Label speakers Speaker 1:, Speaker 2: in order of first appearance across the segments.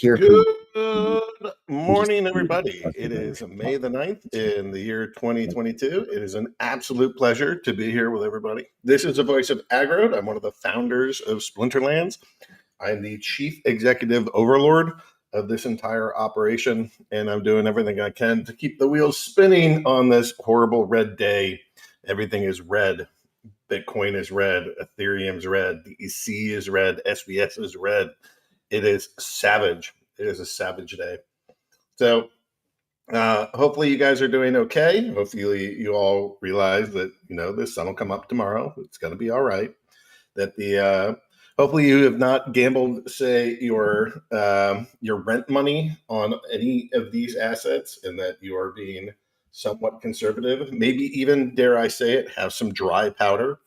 Speaker 1: Good morning, everybody. It is May the 9th in the year 2022. It is an absolute pleasure to be here with everybody. This is the voice of Aggroed. I'm one of the founders of Splinterlands. I'm the chief executive overlord of this entire operation, and I'm doing everything I can to keep the wheels spinning on this horrible red day. Everything is red. Bitcoin is red. Ethereum's red. The EC is red. SVS is red. It is savage. It is a savage day. So hopefully you guys are doing okay. Hopefully you all realize that, the sun will come up tomorrow. It's going to be all right. That hopefully you have not gambled, say, your rent money on any of these assets, and that you are being somewhat conservative. Maybe even, dare I say it, have some dry powder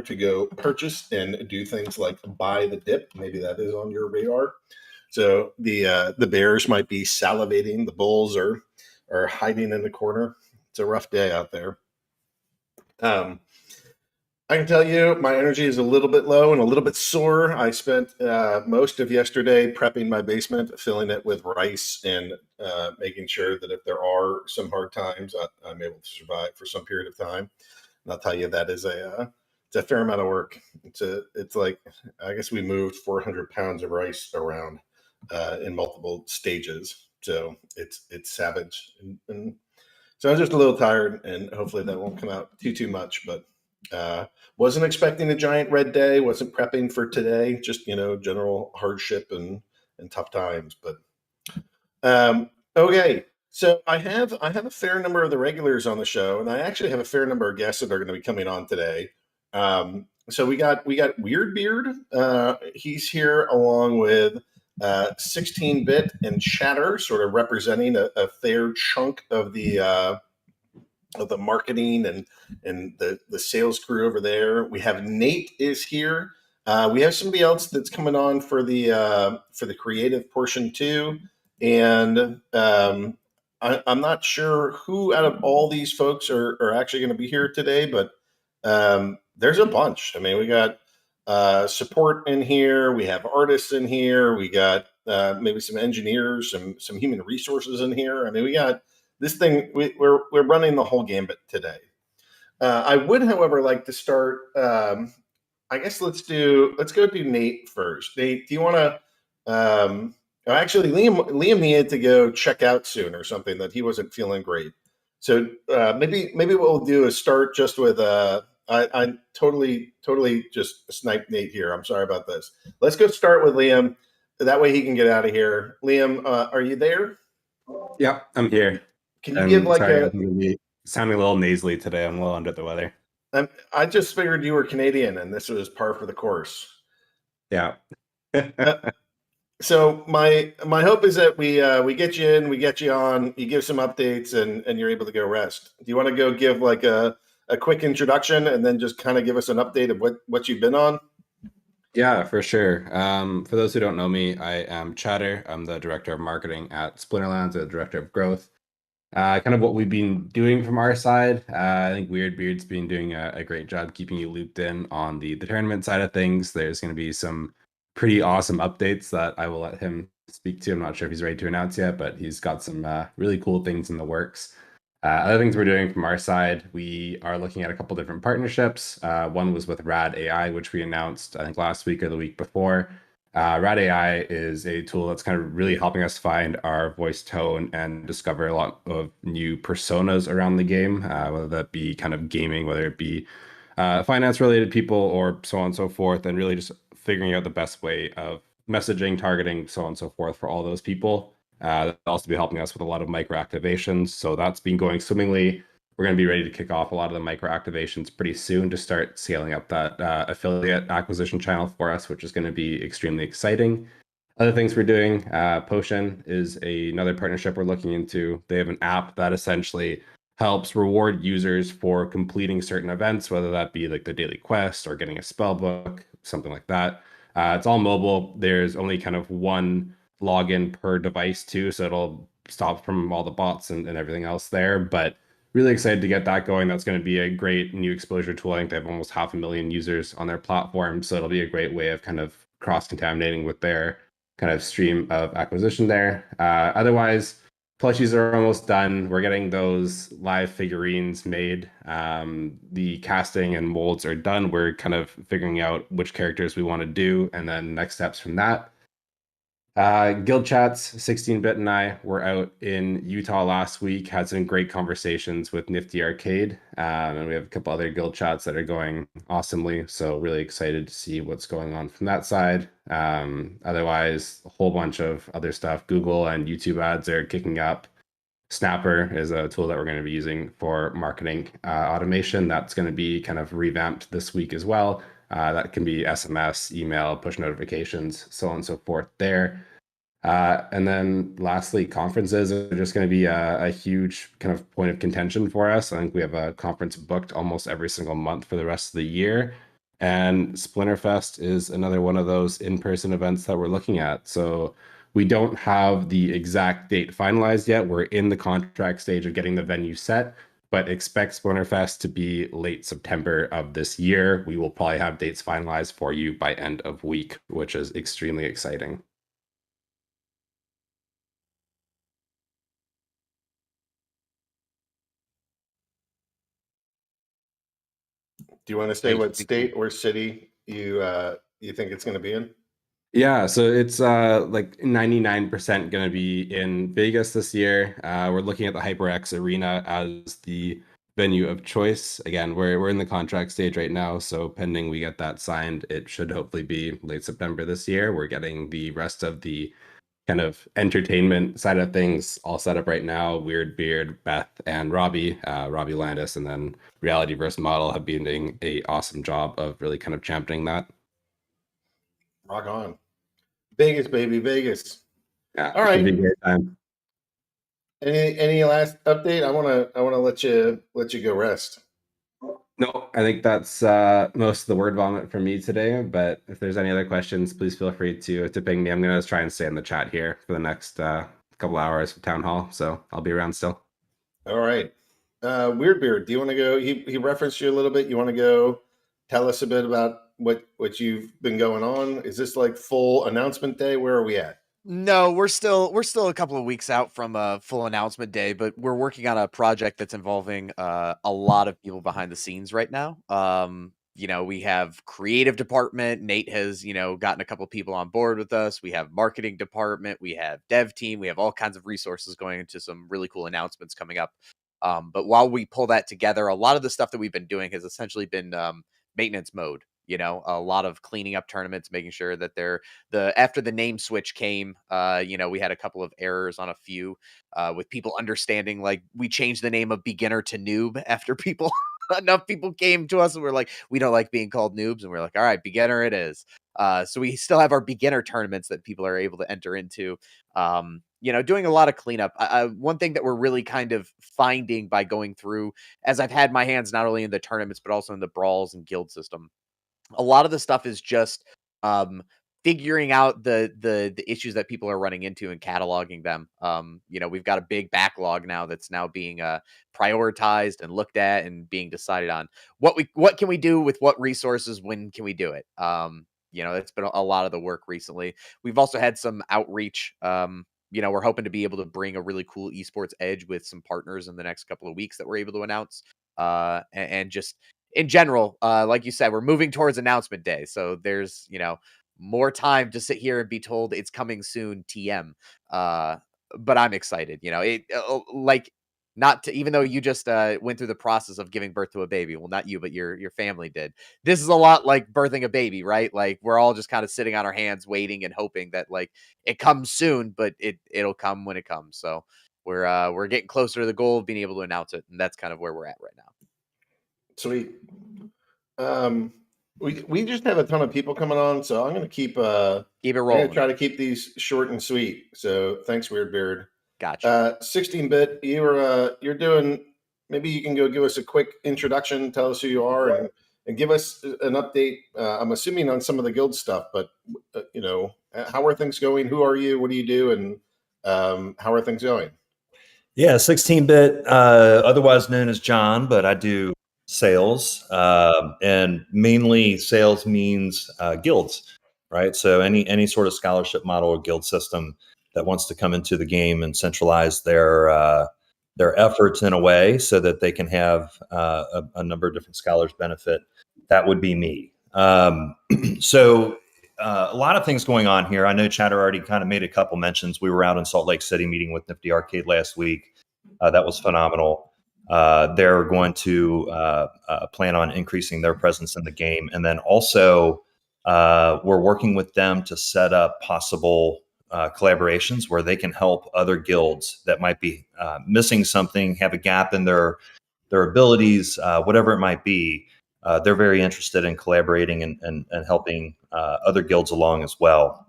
Speaker 1: to go purchase and do things like buy the dip. Maybe that is on your radar. So the bears might be salivating. The bulls are hiding in the corner. It's a rough day out there. I can tell you my energy is a little bit low and a little bit sore. I spent most of yesterday prepping my basement, filling it with rice, and making sure that if there are some hard times, I'm able to survive for some period of time. And I'll tell you, that is it's a fair amount of work. It's like, I guess we moved 400 pounds of rice around in multiple stages. So it's savage. And so I'm just a little tired, and hopefully that won't come out too much, but wasn't expecting a giant red day. Wasn't prepping for today, just, general hardship and tough times. But okay. So I have a fair number of the regulars on the show, and I actually have a fair number of guests that are going to be coming on today. So we got WeirdBeard. He's here along with 16-bit and Chatter, sort of representing a fair chunk of the marketing and the sales crew over there. We have Nate is here. We have somebody else that's coming on for the creative portion too, and I'm not sure who out of all these folks are actually going to be here today, but there's a bunch. I mean, we got support in here. We have artists in here. We got maybe some engineers, some human resources in here. I mean, we got this thing. We're running the whole gambit today. I would, however, like to start. I guess let's go do Nate first. Nate, do you want to? Actually, Liam needed to go check out soon or something, that he wasn't feeling great. So maybe what we'll do is start just with I totally just sniped Nate here. I'm sorry about this. Let's go start with Liam. That way he can get out of here. Liam, are you there?
Speaker 2: Yeah, I'm here.
Speaker 1: Can you give like
Speaker 2: I'm sounding a little nasally today. I'm a little under the weather.
Speaker 1: I just figured you were Canadian and this was par for the course.
Speaker 2: Yeah.
Speaker 1: So my hope is that we get you in, we get you on, you give some updates, and you're able to go rest. Do you want to go give like a quick introduction and then just kind of give us an update of what you've been on?
Speaker 2: Yeah, for sure. For those who don't know me, I am Chatter. I'm the director of marketing at Splinterlands, the director of growth. Kind of what we've been doing from our side. I think WeirdBeard's been doing a great job keeping you looped in on the tournament side of things. There's going to be some pretty awesome updates that I will let him speak to. I'm not sure if he's ready to announce yet, but he's got some really cool things in the works. Other things we're doing from our side, we are looking at a couple different partnerships. One was with Rad AI, which we announced, I think, last week or the week before. Rad AI is a tool that's kind of really helping us find our voice tone and discover a lot of new personas around the game, whether that be kind of gaming, whether it be finance related people, or so on and so forth, and really just figuring out the best way of messaging, targeting, so on and so forth for all those people. That'll also be helping us with a lot of micro activations. So that's been going swimmingly. We're going to be ready to kick off a lot of the micro activations pretty soon to start scaling up that affiliate acquisition channel for us, which is going to be extremely exciting. Other things we're doing, Potion is another partnership we're looking into. They have an app that essentially helps reward users for completing certain events, whether that be like the daily quest or getting a spell book, something like that. It's all mobile. There's only kind of one login per device too, so it'll stop from all the bots and everything else there. But really excited to get that going. That's going to be a great new exposure tool. I think they have almost 500,000 users on their platform, so it'll be a great way of kind of cross-contaminating with their kind of stream of acquisition there. Otherwise, plushies are almost done. We're getting those live figurines made. The casting and molds are done. We're kind of figuring out which characters we want to do, and then next steps from that. Guild chats, 16-bit and I were out in Utah last week, had some great conversations with Nifty Arcade, and we have a couple other guild chats that are going awesomely. So really excited to see what's going on from that side. Otherwise, a whole bunch of other stuff. Google and YouTube ads are kicking up. Snapper is a tool that we're going to be using for marketing automation. That's going to be kind of revamped this week as well. That can be SMS, email, push notifications, so on and so forth there. And then lastly, conferences are just going to be a huge kind of point of contention for us. I think we have a conference booked almost every single month for the rest of the year. And Splinterfest is another one of those in-person events that we're looking at. So we don't have the exact date finalized yet. We're in the contract stage of getting the venue set, but expect Splinterfest to be late September of this year. We will probably have dates finalized for you by end of week, which is extremely exciting.
Speaker 1: Do you want to say
Speaker 3: Great,
Speaker 1: what
Speaker 3: thank you.
Speaker 1: state or city you think it's going to be in?
Speaker 2: Yeah, so it's like 99% going to be in Vegas this year. We're looking at the HyperX Arena as the venue of choice. Again, we're in the contract stage right now, so pending we get that signed, it should hopefully be late September this year. We're getting the rest of the kind of entertainment side of things all set up right now. WeirdBeard, Beth, and Robbie Landis, and then Reality vs. Model have been doing a awesome job of really kind of championing that.
Speaker 1: Rock on. Vegas, baby, Vegas.
Speaker 2: Yeah,
Speaker 1: All
Speaker 2: it should be a
Speaker 1: right.
Speaker 2: great time.
Speaker 1: Any last update? I wanna let you go rest.
Speaker 2: No, I think that's most of the word vomit from me today. But if there's any other questions, please feel free to ping me. I'm gonna try and stay in the chat here for the next couple hours of Town Hall, so I'll be around still.
Speaker 1: All right. WeirdBeard, do you want to go? He referenced you a little bit. You want to go tell us a bit about what you've been going on? Is this like full announcement day? Where are we at?
Speaker 3: No, we're still a couple of weeks out from a full announcement day, but we're working on a project that's involving a lot of people behind the scenes right now. We have creative department. Nate has, gotten a couple of people on board with us. We have marketing department, we have dev team, we have all kinds of resources going into some really cool announcements coming up. But while we pull that together, a lot of the stuff that we've been doing has essentially been maintenance mode. A lot of cleaning up tournaments, making sure that they're after the name switch came, we had a couple of errors on a few, with people understanding, like, we changed the name of beginner to noob after people enough people came to us and we're like, we don't like being called noobs, and we're like, all right, beginner it is. So we still have our beginner tournaments that people are able to enter into. Doing a lot of cleanup. One thing that we're really kind of finding by going through, as I've had my hands not only in the tournaments but also in the brawls and guild system, a lot of the stuff is just um figuring out the issues that people are running into and cataloging them. We've got a big backlog now that's now being prioritized and looked at and being decided on what can we do with what resources, when can we do it. It's been a lot of the work recently. We've also had some outreach. we're hoping to be able to bring a really cool esports edge with some partners in the next couple of weeks that we're able to announce. And just in general, like you said, we're moving towards announcement day. So there's, more time to sit here and be told it's coming soon, TM. But I'm excited, like not to, even though you just went through the process of giving birth to a baby. Well, not you, but your family did. This is a lot like birthing a baby, right? Like we're all just kind of sitting on our hands, waiting and hoping that like it comes soon, but it'll come when it comes. So we're getting closer to the goal of being able to announce it, and that's kind of where we're at right now.
Speaker 1: Sweet. We just have a ton of people coming on, so I'm gonna keep it rolling. I'm gonna try to keep these short and sweet. So thanks, WeirdBeard.
Speaker 3: Gotcha.
Speaker 1: 16-bit, you're doing. Maybe you can go give us a quick introduction, tell us who you are, and give us an update. I'm assuming on some of the guild stuff, but how are things going? Who are you? What do you do? And how are things going?
Speaker 4: Yeah, 16-bit, otherwise known as John, but I do sales, and mainly sales means guilds, right? So any sort of scholarship model or guild system that wants to come into the game and centralize their efforts in a way so that they can have a number of different scholars benefit, that would be me. So a lot of things going on here. I know Chatter already kind of made a couple mentions. We were out in Salt Lake City meeting with Nifty Arcade last week. That was phenomenal. They're going to plan on increasing their presence in the game. And then also we're working with them to set up possible collaborations where they can help other guilds that might be missing something, have a gap in their abilities, whatever it might be. They're very interested in collaborating and helping other guilds along as well.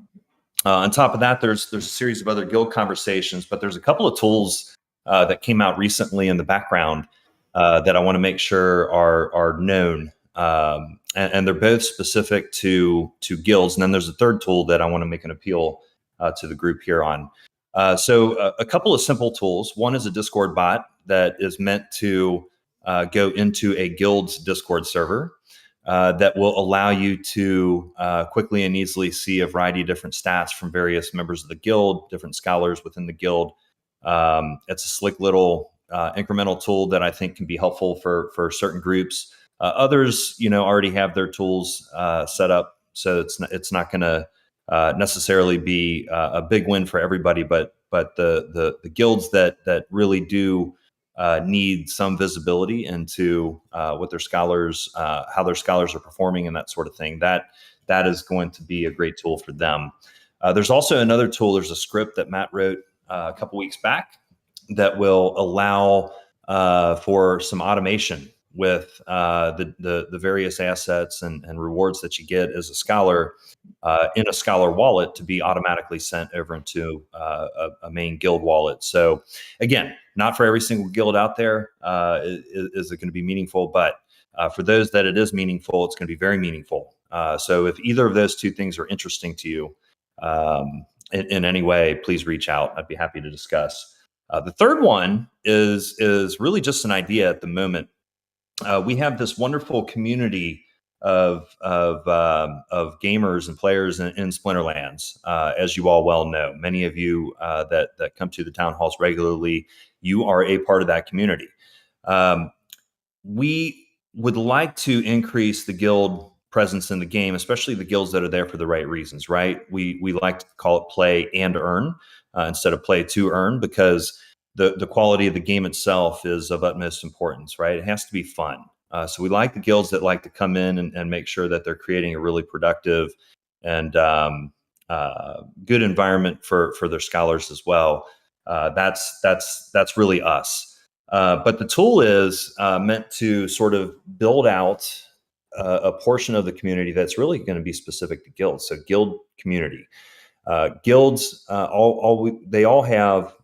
Speaker 4: On top of that, there's a series of other guild conversations, but there's a couple of tools that came out recently in the background that I want to make sure are known. And they're both specific to guilds. And then there's a third tool that I want to make an appeal to the group here on. So a couple of simple tools. One is a Discord bot that is meant to go into a guild's Discord server that will allow you to quickly and easily see a variety of different stats from various members of the guild, different scholars within the guild. It's a slick little incremental tool that I think can be helpful for certain groups. Others, already have their tools set up, so it's not going to necessarily be a big win for everybody. But the guilds that really do need some visibility into what their scholars, how their scholars are performing, and that sort of thing, that is going to be a great tool for them. There's also another tool. There's a script that Matt wrote a couple weeks back that will allow for some automation with the various assets and rewards that you get as a scholar in a scholar wallet to be automatically sent over into a main guild wallet. So again, not for every single guild out there is it going to be meaningful, but for those that it is meaningful, it's going to be very meaningful. So if either of those two things are interesting to you, in any way, please reach out. I'd be happy to discuss. The third one is really just an idea at the moment. We have this wonderful community of gamers and players in Splinterlands, as you all well know. Many of you that come to the town halls regularly, you are a part of that community. We would like to increase the guild presence in the game, especially the guilds that are there for the right reasons, right? We like to call it play and earn instead of play to earn, because the quality of the game itself is of utmost importance, right? It has to be fun. So we like the guilds that like to come in and make sure that they're creating a really productive and good environment for their scholars as well. That's really us. But the tool is meant to sort of build out a portion of the community that's really going to be specific to guilds. So guild community. Guilds, they all have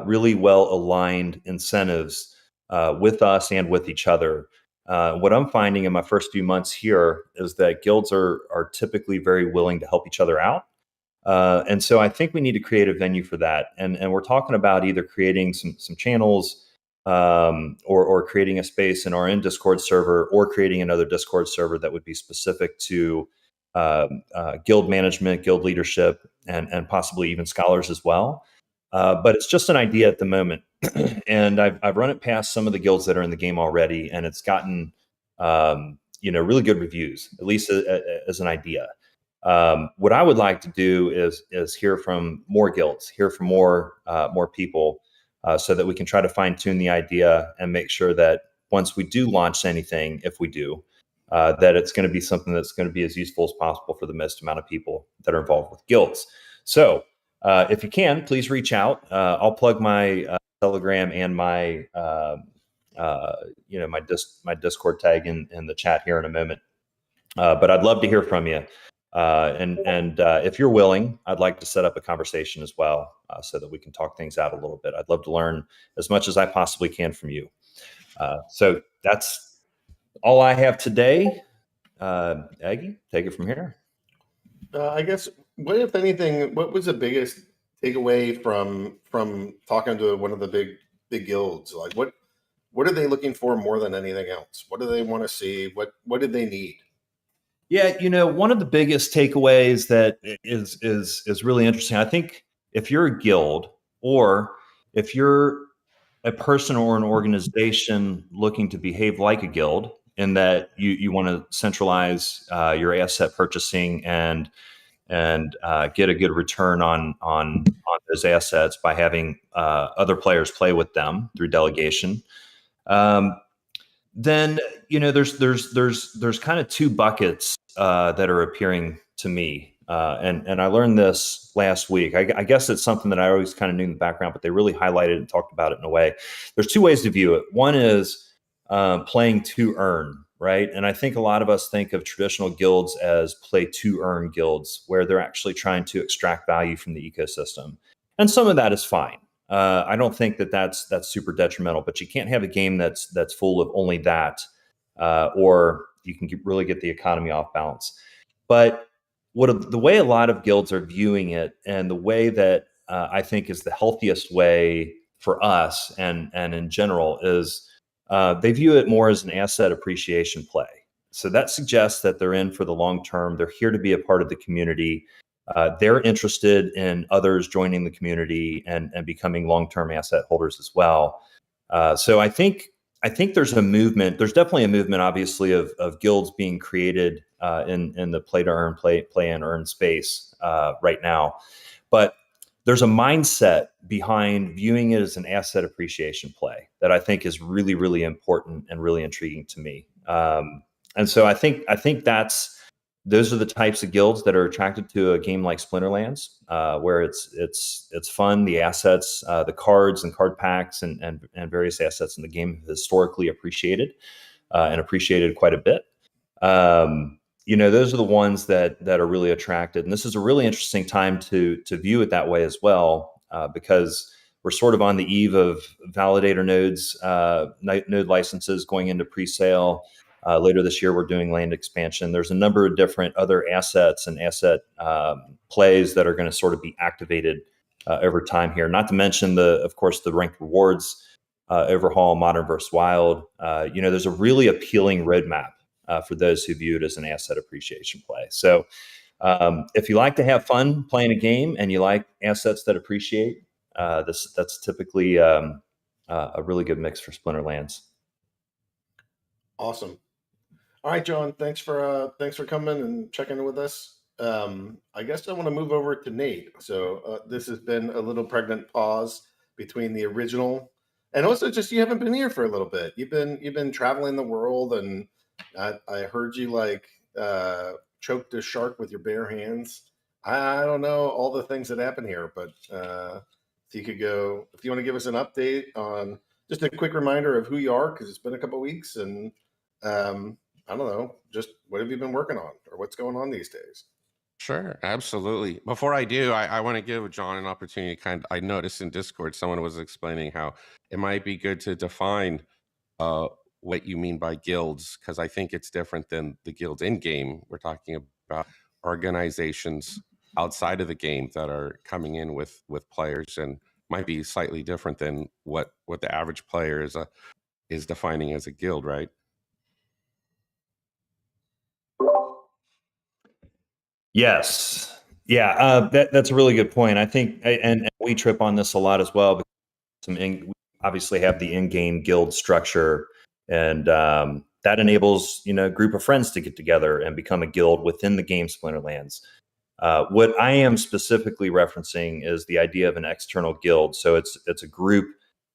Speaker 4: really well-aligned incentives with us and with each other. What I'm finding in my first few months here is that guilds are typically very willing to help each other out. And so I think we need to create a venue for that. And we're talking about either creating some channels or creating a space in our own Discord server, or creating another Discord server that would be specific to guild management, guild leadership, and possibly even scholars as well. but it's just an idea at the moment. And I've run it past some of the guilds that are in the game already, and it's gotten really good reviews, at least as an idea. What I would like to do is hear from more guilds, hear from more people, so that we can try to fine tune the idea and make sure that once we do launch anything, if we do, that it's going to be something that's going to be as useful as possible for the most amount of people that are involved with guilds. So if you can, please reach out. I'll plug my Telegram and my my Discord tag in the chat here in a moment. But I'd love to hear from you. And if you're willing, I'd like to set up a conversation as well, so that we can talk things out a little bit. I'd love to learn as much as I possibly can from you. So that's all I have today. Aggie, take it from here.
Speaker 1: I guess, what, if anything, what was the biggest takeaway from talking to one of the big guilds? Like, what are they looking for more than anything else? What do they want to see? What did they need?
Speaker 4: Yeah, one of the biggest takeaways that is really interesting, I think, if you're a guild, or if you're a person or an organization looking to behave like a guild, in that you want to centralize your asset purchasing and get a good return on those assets by having other players play with them through delegation. Then there's kind of two buckets that are appearing to me, and I learned this last week. I guess it's something that I always kind of knew in the background, but they really highlighted and talked about it in a way. There's two ways to view it. One is playing to earn, right? And I think a lot of us think of traditional guilds as play to earn guilds, where they're actually trying to extract value from the ecosystem, and some of that is fine. I don't think that's super detrimental, but you can't have a game that's full of only that, or you can really get the economy off balance. But the way a lot of guilds are viewing it, and the way that I think is the healthiest way for us and in general, is they view it more as an asset appreciation play. So that suggests that they're in for the long term. They're here to be a part of the community. They're interested in others joining the community and becoming long-term asset holders as well. So I think there's a movement. There's definitely a movement, obviously, of guilds being created in the play to earn, play and earn space right now. But there's a mindset behind viewing it as an asset appreciation play that I think is really, really important and really intriguing to me. And so I think those are the types of guilds that are attracted to a game like Splinterlands, where it's fun. The assets, the cards and card packs and various assets in the game have historically appreciated and appreciated quite a bit. Those are the ones that are really attracted. And this is a really interesting time to view it that way as well, because we're sort of on the eve of validator nodes, node licenses going into pre-sale. Later this year, we're doing land expansion. There's a number of different other assets and asset plays that are going to sort of be activated over time here. Not to mention of course, the ranked rewards overhaul, Modern vs. Wild. There's a really appealing roadmap for those who view it as an asset appreciation play. So if you like to have fun playing a game and you like assets that appreciate, that's typically a really good mix for Splinterlands.
Speaker 1: Awesome. All right, John, thanks for coming and checking in with us. I guess I want to move over to Nate. So this has been a little pregnant pause between the original, and also just you haven't been here for a little bit. You've been traveling the world, and I heard you choked a shark with your bare hands. I don't know all the things that happen here, but if you want to give us an update on, just a quick reminder of who you are, because it's been a couple of weeks, and I don't know, just what have you been working on, or what's going on these days?
Speaker 5: Sure, absolutely. Before I do, I want to give John an opportunity. I noticed in Discord someone was explaining how it might be good to define what you mean by guilds, because I think it's different than the guilds in game. We're talking about organizations outside of the game that are coming in with players, and might be slightly different than what the average player is defining as a guild, right?
Speaker 4: Yes. Yeah. That's a really good point. I think, and we trip on this a lot as well. We obviously have the in-game guild structure, and that enables a group of friends to get together and become a guild within the game Splinterlands. What I am specifically referencing is the idea of an external guild. So it's a group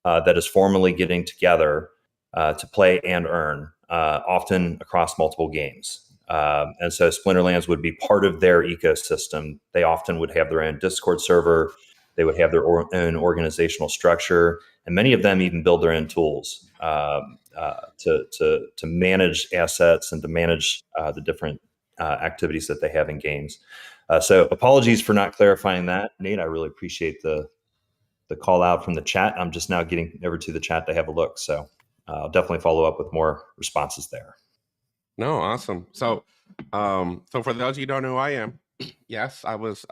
Speaker 4: that is formally getting together to play and earn, often across multiple games. And so Splinterlands would be part of their ecosystem. They often would have their own Discord server. They would have their own organizational structure, and many of them even build their own tools to manage assets and to manage the different activities that they have in games. So apologies for not clarifying that, Nate. I really appreciate the call out from the chat. I'm just now getting over to the chat to have a look. So I'll definitely follow up with more responses there.
Speaker 5: No, awesome. So so for those of you who don't know who I am, yes, I was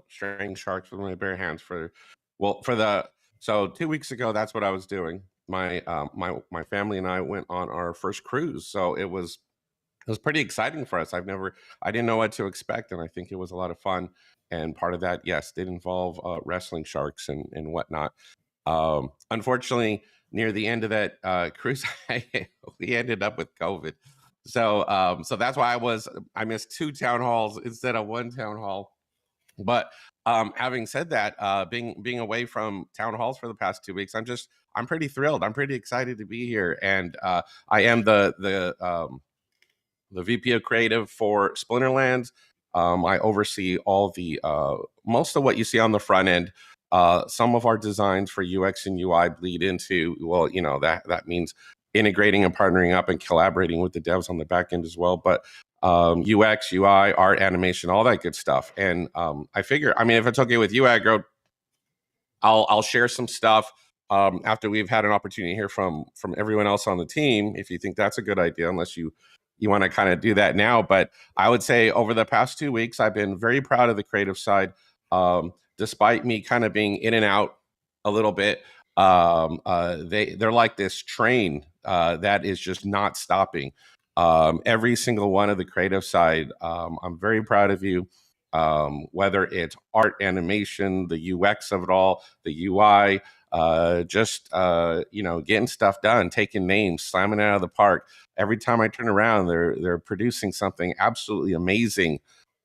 Speaker 5: straying sharks with my bare hands so 2 weeks ago, that's what I was doing. My family and I went on our first cruise. So it was pretty exciting for us. I didn't know what to expect, and I think it was a lot of fun. And part of that, yes, did involve wrestling sharks and whatnot. Unfortunately, near the end of that cruise, we ended up with COVID. So that's why I missed 2 town halls instead of 1 town hall. But having said that, being away from town halls for the past 2 weeks, I'm pretty thrilled. I'm pretty excited to be here, and I am the VP of Creative for Splinterlands. I oversee all the most of what you see on the front end. Some of our designs for UX and UI bleed into, that means integrating and partnering up and collaborating with the devs on the back end as well. But UX, UI, art, animation, all that good stuff. And I figure, if it's okay with you, Aggro, I'll share some stuff after we've had an opportunity to hear from everyone else on the team, if you think that's a good idea, unless you want to kind of do that now. But I would say over the past 2 weeks, I've been very proud of the creative side. Despite me kind of being in and out a little bit, they're like this train that is just not stopping. Every single one of the creative side, I'm very proud of you. Whether it's art, animation, the UX of it all, the UI, getting stuff done, taking names, slamming it out of the park. Every time I turn around, they're producing something absolutely amazing.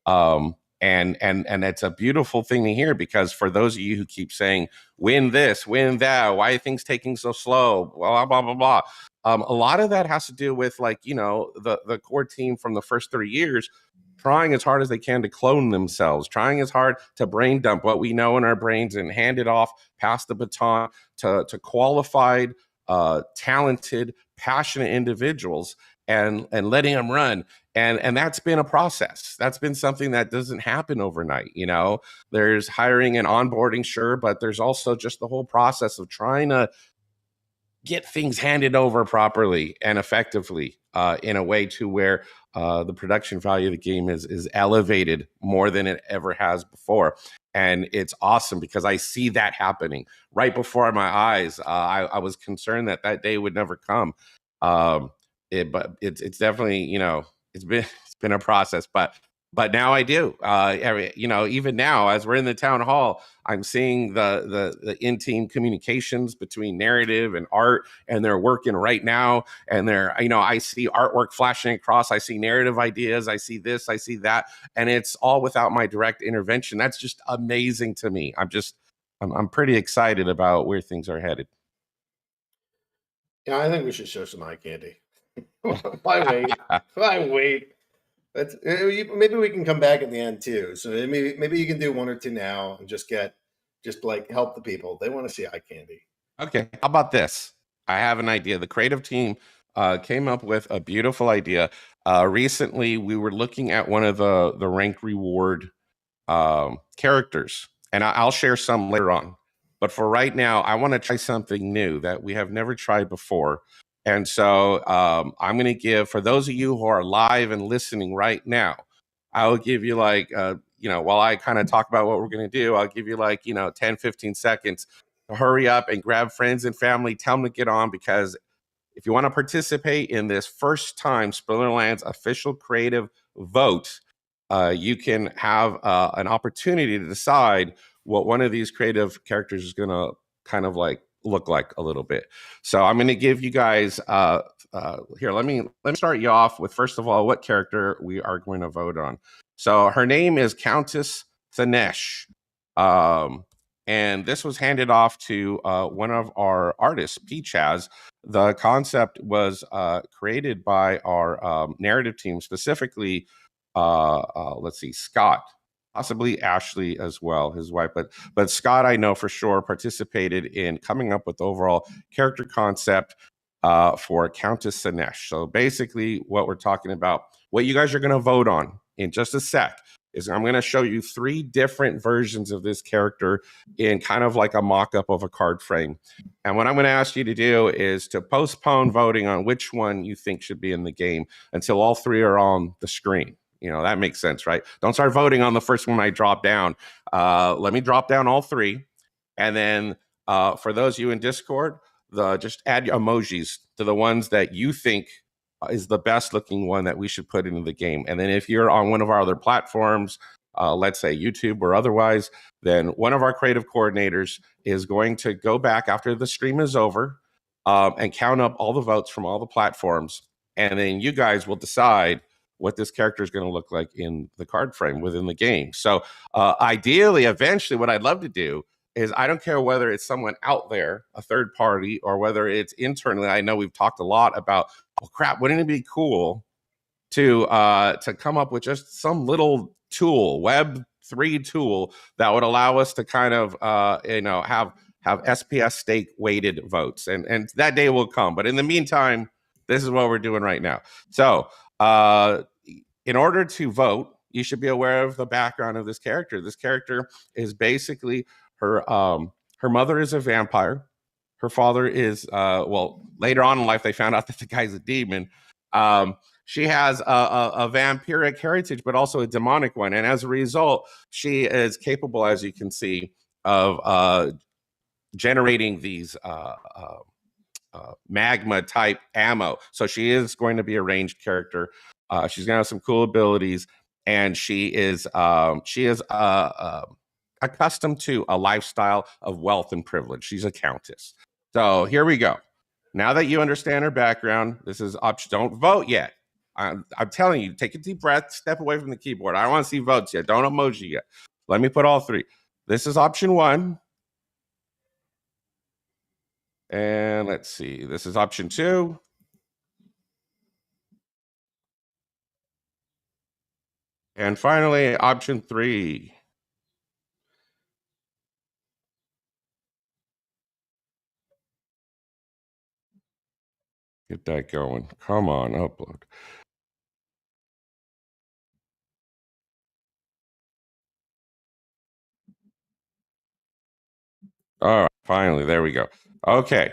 Speaker 5: And it's a beautiful thing to hear, because for those of you who keep saying, win this, win that, why are things taking so slow, blah, blah, blah, blah. A lot of that has to do with the core team from the first 3 years trying as hard as they can to clone themselves, trying as hard to brain dump what we know in our brains and hand it off, pass the baton to qualified, talented, passionate individuals and letting them run. And that's been a process. That's been something that doesn't happen overnight. There's hiring and onboarding, sure, but there's also just the whole process of trying to get things handed over properly and effectively in a way to where the production value of the game is elevated more than it ever has before. And it's awesome because I see that happening right before my eyes. I was concerned that day would never come. But it's definitely, it's been a process, but now I do. Even now, as we're in the town hall, I'm seeing the in-team communications between narrative and art, and they're working right now. And I see artwork flashing across. I see narrative ideas. I see this. I see that, and it's all without my direct intervention. That's just amazing to me. I'm pretty excited about where things are headed.
Speaker 1: Yeah, I think we should show some eye candy. Why wait? Maybe we can come back at the end too. So maybe you can do 1 or 2 now and just help the people. They want to see eye candy.
Speaker 5: Okay, how about this? I have an idea. The creative team came up with a beautiful idea. Recently, we were looking at one of the rank reward characters, and I'll share some later on. But for right now, I want to try something new that we have never tried before. And so I'm going to give, for those of you who are live and listening right now, I will give you while I kind of talk about what we're going to do, I'll give you 10, 15 seconds to hurry up and grab friends and family, tell them to get on, because if you want to participate in this first time Splinterlands official creative vote, you can have an opportunity to decide what one of these creative characters is going to kind of like look like a little bit. So I'm going to give you guys here. Let me start you off with, first of all, what character we are going to vote on. So her name is Countess Thanesh. And this was handed off to one of our artists, P-Chaz. The concept was created by our narrative team, specifically, let's see, Scott, possibly Ashley as well, his wife. But Scott, I know for sure, participated in coming up with the overall character concept for Countess Thanesh. So basically what we're talking about, what you guys are going to vote on in just a sec, is I'm going to show you 3 different versions of this character in kind of like a mock-up of a card frame. And what I'm going to ask you to do is to postpone voting on which one you think should be in the game until all 3 are on the screen. You know, that makes sense, right? Don't start voting on the first one I drop down. Let me drop down all 3. And then for those of you in Discord, just add emojis to the ones that you think is the best looking one that we should put into the game. And then if you're on one of our other platforms, let's say YouTube or otherwise, then one of our creative coordinators is going to go back after the stream is over and count up all the votes from all the platforms. And then you guys will decide what this character is going to look like in the card frame within the game. So ideally, eventually, what I'd love to do is, I don't care whether it's someone out there, a third party, or whether it's internally. I know we've talked a lot about, oh crap, wouldn't it be cool to come up with just some little tool, Web3 tool that would allow us to kind of have SPS stake weighted votes, and that day will come. But in the meantime, this is what we're doing right now. So in order to vote, you should be aware of the background of this character. This character is basically her mother is a vampire. Her father is later on in life they found out that the guy's a demon. She has a vampiric heritage, but also a demonic one, and as a result, she is capable, as you can see, of generating these magma type ammo. So she is going to be a ranged character. She's gonna have some cool abilities, and she is accustomed to a lifestyle of wealth and privilege. She's a countess. So here we go. Now that you understand her background, this is option. Don't vote yet. I'm telling you, take a deep breath, step away from the keyboard. I don't want to see votes yet. Don't emoji yet. Let me put all 3. This is option 1. And let's see. This is option 2. And finally, option 3. Get that going. Come on, upload. All right, finally, there we go. Okay,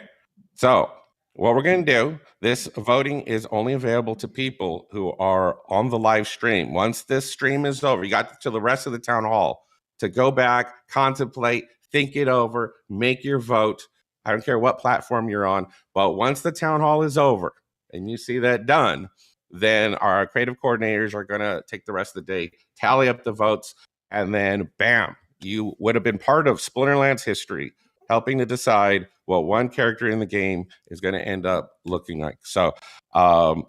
Speaker 5: so what we're going to do, this voting is only available to people who are on the live stream. Once this stream is over, you got to the rest of the town hall to go back, contemplate, think it over, make your vote. I don't care what platform you're on, but once the town hall is over and you see that done, then our creative coordinators are going to take the rest of the day, tally up the votes, and then bam, you would have been part of Splinterlands history, helping to decide what one character in the game is going to end up looking like. So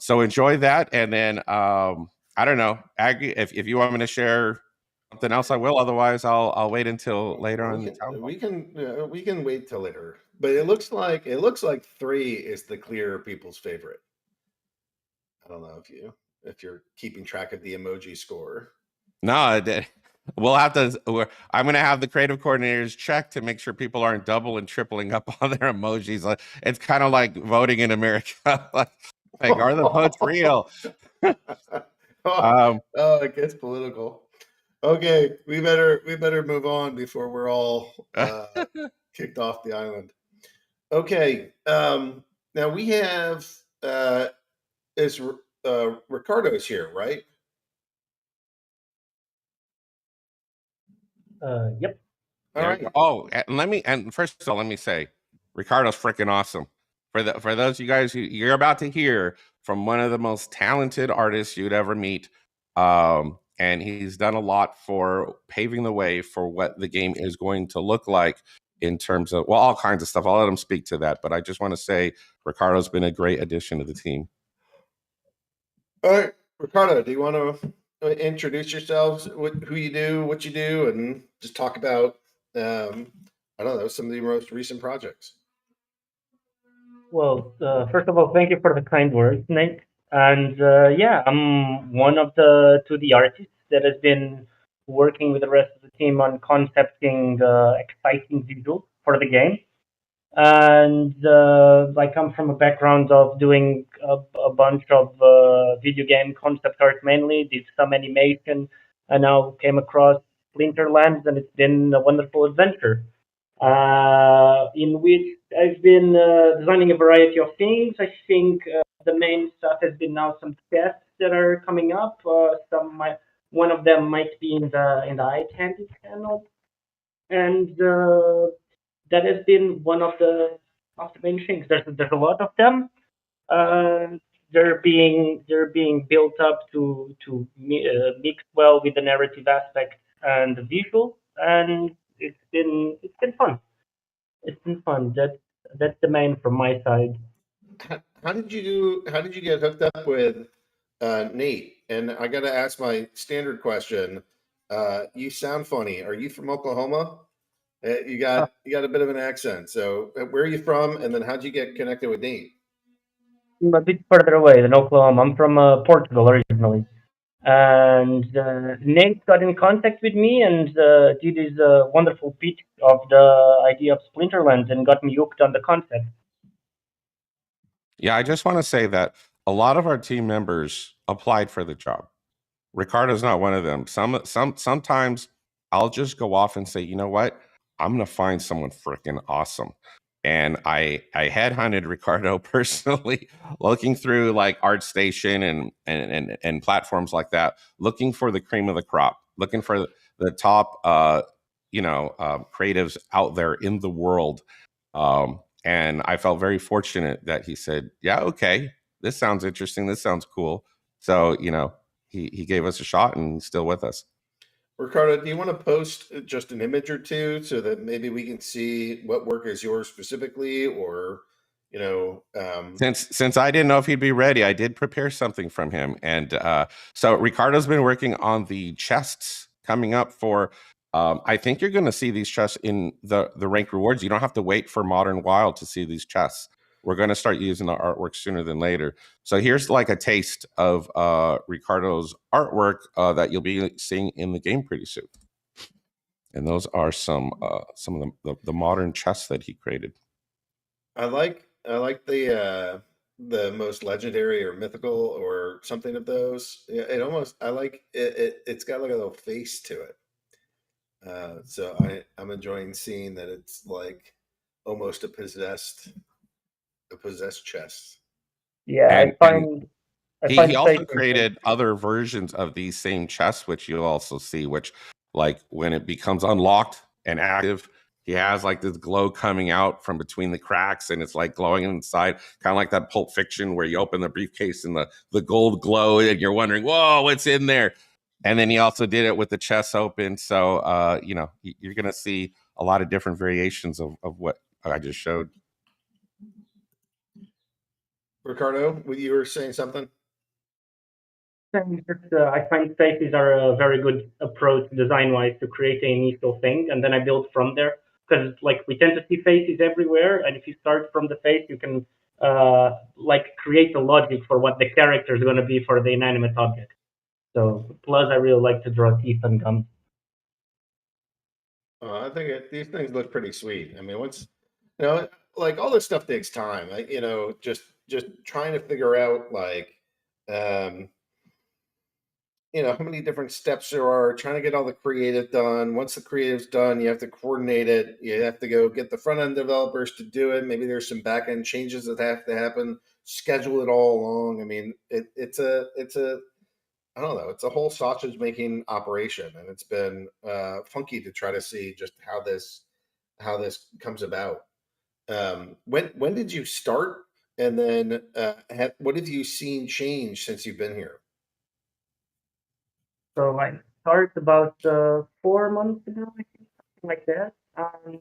Speaker 5: enjoy that. And then, I don't know, Aggie, if you want me to share something else, I will. Otherwise, I'll wait until later on.
Speaker 1: We can wait till later. But it looks like 3 is the clear people's favorite. I don't know if you're keeping track of the emoji score.
Speaker 5: No, we'll have to. I'm going to have the creative coordinators check to make sure people aren't double and tripling up on their emojis. It's kind of like voting in America. like, are the votes real?
Speaker 1: It gets political. Okay, we better move on before we're all kicked off the island. Okay, now we have Ricardo's here, right?
Speaker 6: Yep.
Speaker 1: All right.
Speaker 5: Oh, and first of all, let me say, Ricardo's freaking awesome. For those of you guys you're about to hear from one of the most talented artists you'd ever meet. and he's done a lot for paving the way for what the game is going to look like in terms of, well, all kinds of stuff. I'll let him speak to that, but I just want to say Ricardo's been a great addition to the team.
Speaker 1: All right, Ricardo, do you want to introduce yourselves, who you do, what you do, and just talk about, I don't know, some of the most recent projects?
Speaker 6: Well, first of all, thank you for the kind words, Nate. And yeah, I'm one of the 2D artists that has been working with the rest of the team on concepting exciting visuals for the game. And I come from a background of doing a bunch of video game concept art mainly, did some animation, and now came across Splinterlands, and it's been a wonderful adventure in which I've been designing a variety of things. I think the main stuff has been now some tests that are coming up. One of them might be in the eye candy channel, and that has been one of the main things. There's a lot of them. Uh, they're being built up to mix well with the narrative aspect and the visual, and it's been fun. It's been fun. That's the main from my side.
Speaker 1: How did you get hooked up with Nate? And I got to ask my standard question. You sound funny. Are you from Oklahoma? You got a bit of an accent. So where are you from? And then how'd you get connected with Nate?
Speaker 6: I'm a bit further away than Oklahoma. I'm from Portugal originally. And Nate got in contact with me and did his wonderful pitch of the idea of Splinterlands and got me hooked on the concept.
Speaker 5: Yeah, I just want to say that a lot of our team members applied for the job. Ricardo's not one of them. Sometimes I'll just go off and say, you know what? I'm gonna find someone freaking awesome. And I headhunted Ricardo personally, looking through like ArtStation and platforms like that, looking for the cream of the crop, looking for the top creatives out there in the world. And I felt very fortunate that he said, yeah, okay, this sounds interesting. This sounds cool. So, he gave us a shot and he's still with us.
Speaker 1: Ricardo, do you want to post just an image or two so that maybe we can see what work is yours specifically, or
Speaker 5: since I didn't know if he'd be ready, I did prepare something from him, and so Ricardo's been working on the chests coming up for. I think you're going to see these chests in the rank rewards. You don't have to wait for Modern Wild to see these chests. We're going to start using the artwork sooner than later. So here's like a taste of Ricardo's artwork that you'll be seeing in the game pretty soon. And those are some of the modern chests that he created.
Speaker 1: I like the most legendary or mythical or something of those. I like it. It's got like a little face to it. So I'm enjoying seeing that it's like almost a possessed chest.
Speaker 6: Yeah,
Speaker 5: he also created other versions of these same chests, which you'll also see, which like when it becomes unlocked and active, he has like this glow coming out from between the cracks and it's like glowing inside, kind of like that Pulp Fiction where you open the briefcase and the gold glow and you're wondering, whoa, what's in there? And then he also did it with the chest open. So, you're going to see a lot of different variations of what I just showed.
Speaker 1: Ricardo, you were saying something?
Speaker 6: I find faces are a very good approach design-wise to create an initial thing, and then I build from there. Because we tend to see faces everywhere, and if you start from the face, you can create the logic for what the character is going to be for the inanimate object. So, plus I really like to draw teeth and gums.
Speaker 1: I think these things look pretty sweet. I mean, all this stuff takes time. Just trying to figure out how many different steps there are, trying to get all the creative done. Once the creative's done, you have to coordinate it. You have to go get the front end developers to do it. Maybe there's some back end changes that have to happen. Schedule it all along. I mean, it's a I don't know. It's a whole sausage making operation, and it's been funky to try to see just how this comes about. When did you start, and then what have you seen change since you've been here?
Speaker 6: So I started about 4 months ago, I think, something like that. And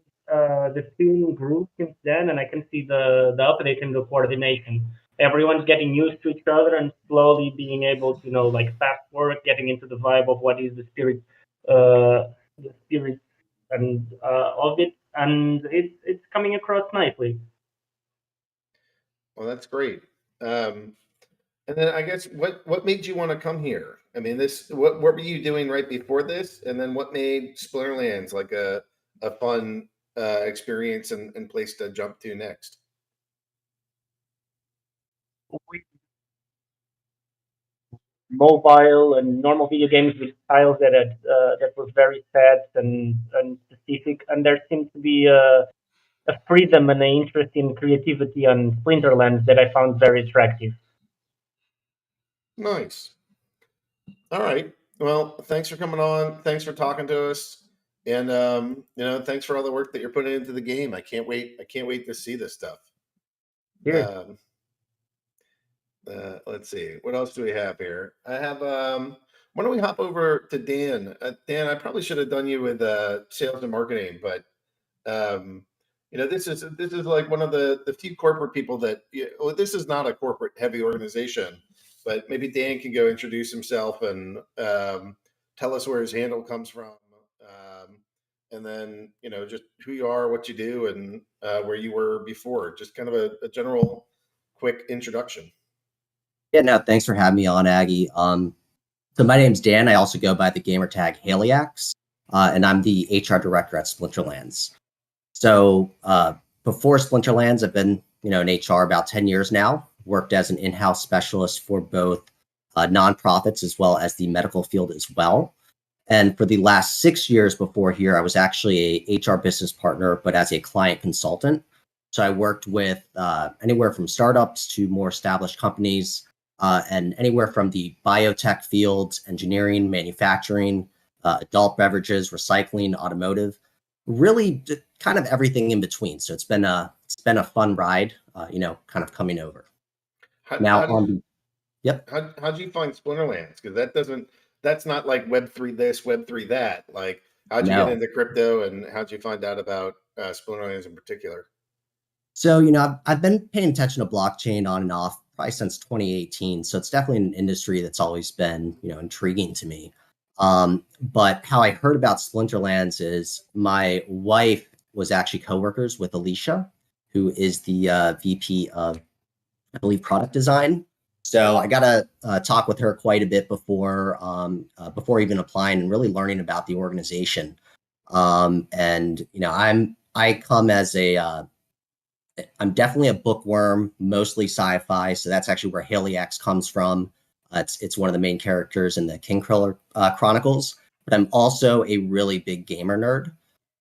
Speaker 6: the team grew since then, and I can see the update in the coordination. Everyone's getting used to each other and slowly being able to like fast work, getting into the vibe of what is the spirit and of it, and it's coming across nicely.
Speaker 1: Well, that's great. And then I guess what made you want to come here? I mean, this what were you doing right before this? And then what made Splinterlands like a fun experience and place to jump to next?
Speaker 6: Mobile and normal video games with styles that were very set and specific, and there seems to be a freedom and an interest in creativity on Splinterlands that I found very attractive.
Speaker 1: Nice. All right. Well, thanks for coming on. Thanks for talking to us. And thanks for all the work that you're putting into the game. I can't wait. I can't wait to see this stuff.
Speaker 6: Cheers.
Speaker 1: Let's see. What else do we have here? I have why don't we hop over to Dan? Dan, I probably should have done you with sales and marketing, but this is like one of the few corporate people that this is not a corporate heavy organization, but maybe Dan can go introduce himself and tell us where his handle comes from, and then just who you are, what you do, and where you were before. Just kind of a general, quick introduction.
Speaker 7: Yeah, no, thanks for having me on, Aggie. So my name's Dan. I also go by the gamer tag Haliax, and I'm the HR director at Splinterlands. So before Splinterlands, I've been in HR about 10 years now. Worked as an in-house specialist for both nonprofits as well as the medical field as well. And for the last 6 years before here, I was actually a HR business partner, but as a client consultant. So I worked with anywhere from startups to more established companies, and anywhere from the biotech fields, engineering, manufacturing, adult beverages, recycling, automotive, really kind of everything in between. So it's been a fun ride, kind of coming over. Yep.
Speaker 1: How'd you find Splinterlands? Because that's not like Web3 this, Web3 that. Like, how'd you get into crypto, and how'd you find out about Splinterlands in particular?
Speaker 7: So, I've been paying attention to blockchain on and off probably since 2018. So it's definitely an industry that's always been, intriguing to me. But how I heard about Splinterlands is my wife was actually coworkers with Alicia, who is the VP of, I believe, product design. So I got to talk with her quite a bit before even applying and really learning about the organization. And I come as I'm definitely a bookworm, mostly sci-fi. So that's actually where Haliax comes from. It's one of the main characters in the Kingkiller Chronicles. But I'm also a really big gamer nerd.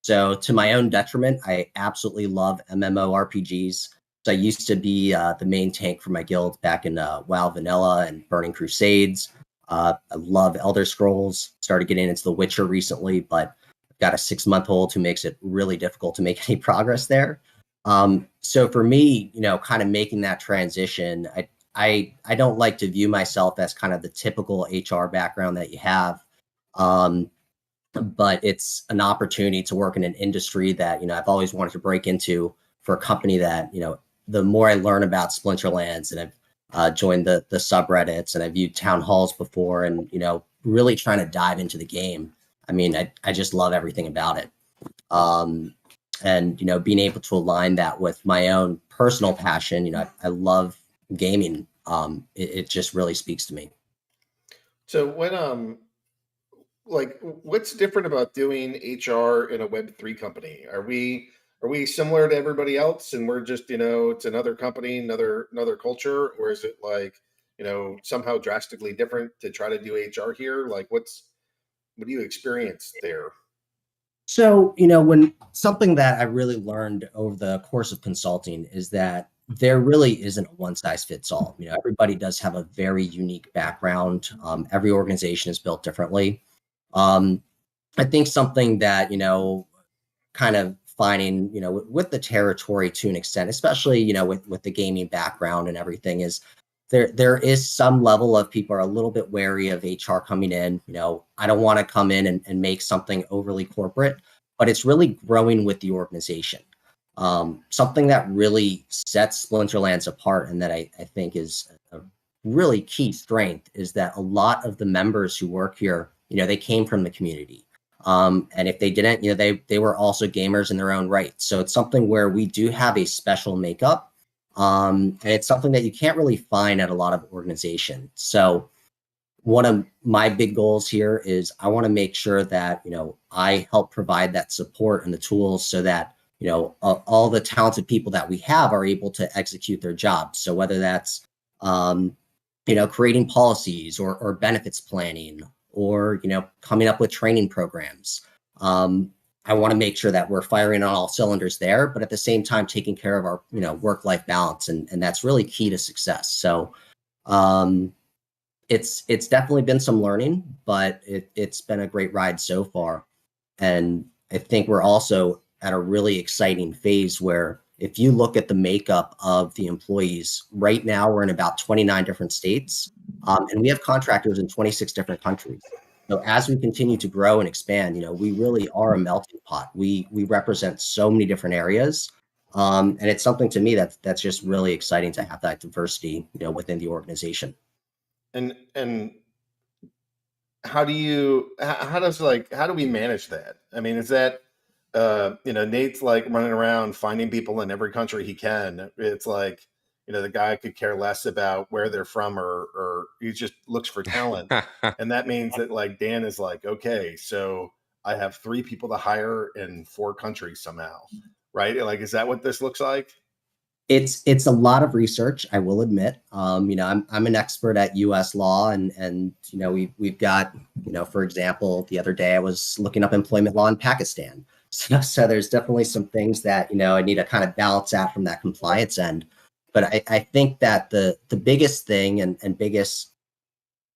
Speaker 7: So to my own detriment, I absolutely love MMORPGs. So I used to be the main tank for my guild back in WoW Vanilla and Burning Crusades. I love Elder Scrolls. Started getting into The Witcher recently, but I've got a 6-month-old who makes it really difficult to make any progress there. So for me, kind of making that transition, I don't like to view myself as kind of the typical HR background that you have. But it's an opportunity to work in an industry that, I've always wanted to break into for a company that, the more I learn about Splinterlands, and I've joined the subreddits, and I've viewed town halls before, and, really trying to dive into the game. I mean, I just love everything about it. And, being able to align that with my own personal passion, I love gaming. It just really speaks to me.
Speaker 1: So when, what's different about doing HR in a Web3 company? Are we similar to everybody else, and we're just, it's another company, another culture, or is it like, somehow drastically different to try to do HR here? Like, what do you experience there?
Speaker 7: So, when something that I really learned over the course of consulting is that there really isn't a one size fits all. Everybody does have a very unique background. Every organization is built differently. I think something that, kind of finding, with the territory to an extent, especially, with the gaming background and everything, is there is some level of people are a little bit wary of HR coming in. I don't want to come in and make something overly corporate, but it's really growing with the organization. Something that really sets Splinterlands apart and that I think is a really key strength is that a lot of the members who work here, they came from the community. And if they didn't, they were also gamers in their own right. So it's something where we do have a special makeup. And it's something that you can't really find at a lot of organizations. So one of my big goals here is I want to make sure that, I help provide that support and the tools so that, all the talented people that we have are able to execute their jobs. So whether that's, creating policies or benefits planning or, coming up with training programs. I want to make sure that we're firing on all cylinders there, but at the same time, taking care of our, work-life balance. And that's really key to success. So it's definitely been some learning, but it's been a great ride so far. And I think we're also at a really exciting phase where if you look at the makeup of the employees right now, we're in about 29 different states, and we have contractors in 26 different countries. So as we continue to grow and expand, we really are a melting pot. We represent so many different areas, and it's something to me that's just really exciting to have that diversity, within the organization.
Speaker 1: And how do we manage that? I mean, is that Nate's like running around finding people in every country he can. It's like, the guy could care less about where they're from or he just looks for talent. And that means that like Dan is like, okay, so I have 3 people to hire in 4 countries somehow, right? Like, is that what this looks like?
Speaker 7: It's a lot of research, I will admit. I'm an expert at U.S. law, and we've got, for example, the other day I was looking up employment law in Pakistan. So there's definitely some things that I need to kind of balance out from that compliance end. But I think that the biggest thing and biggest,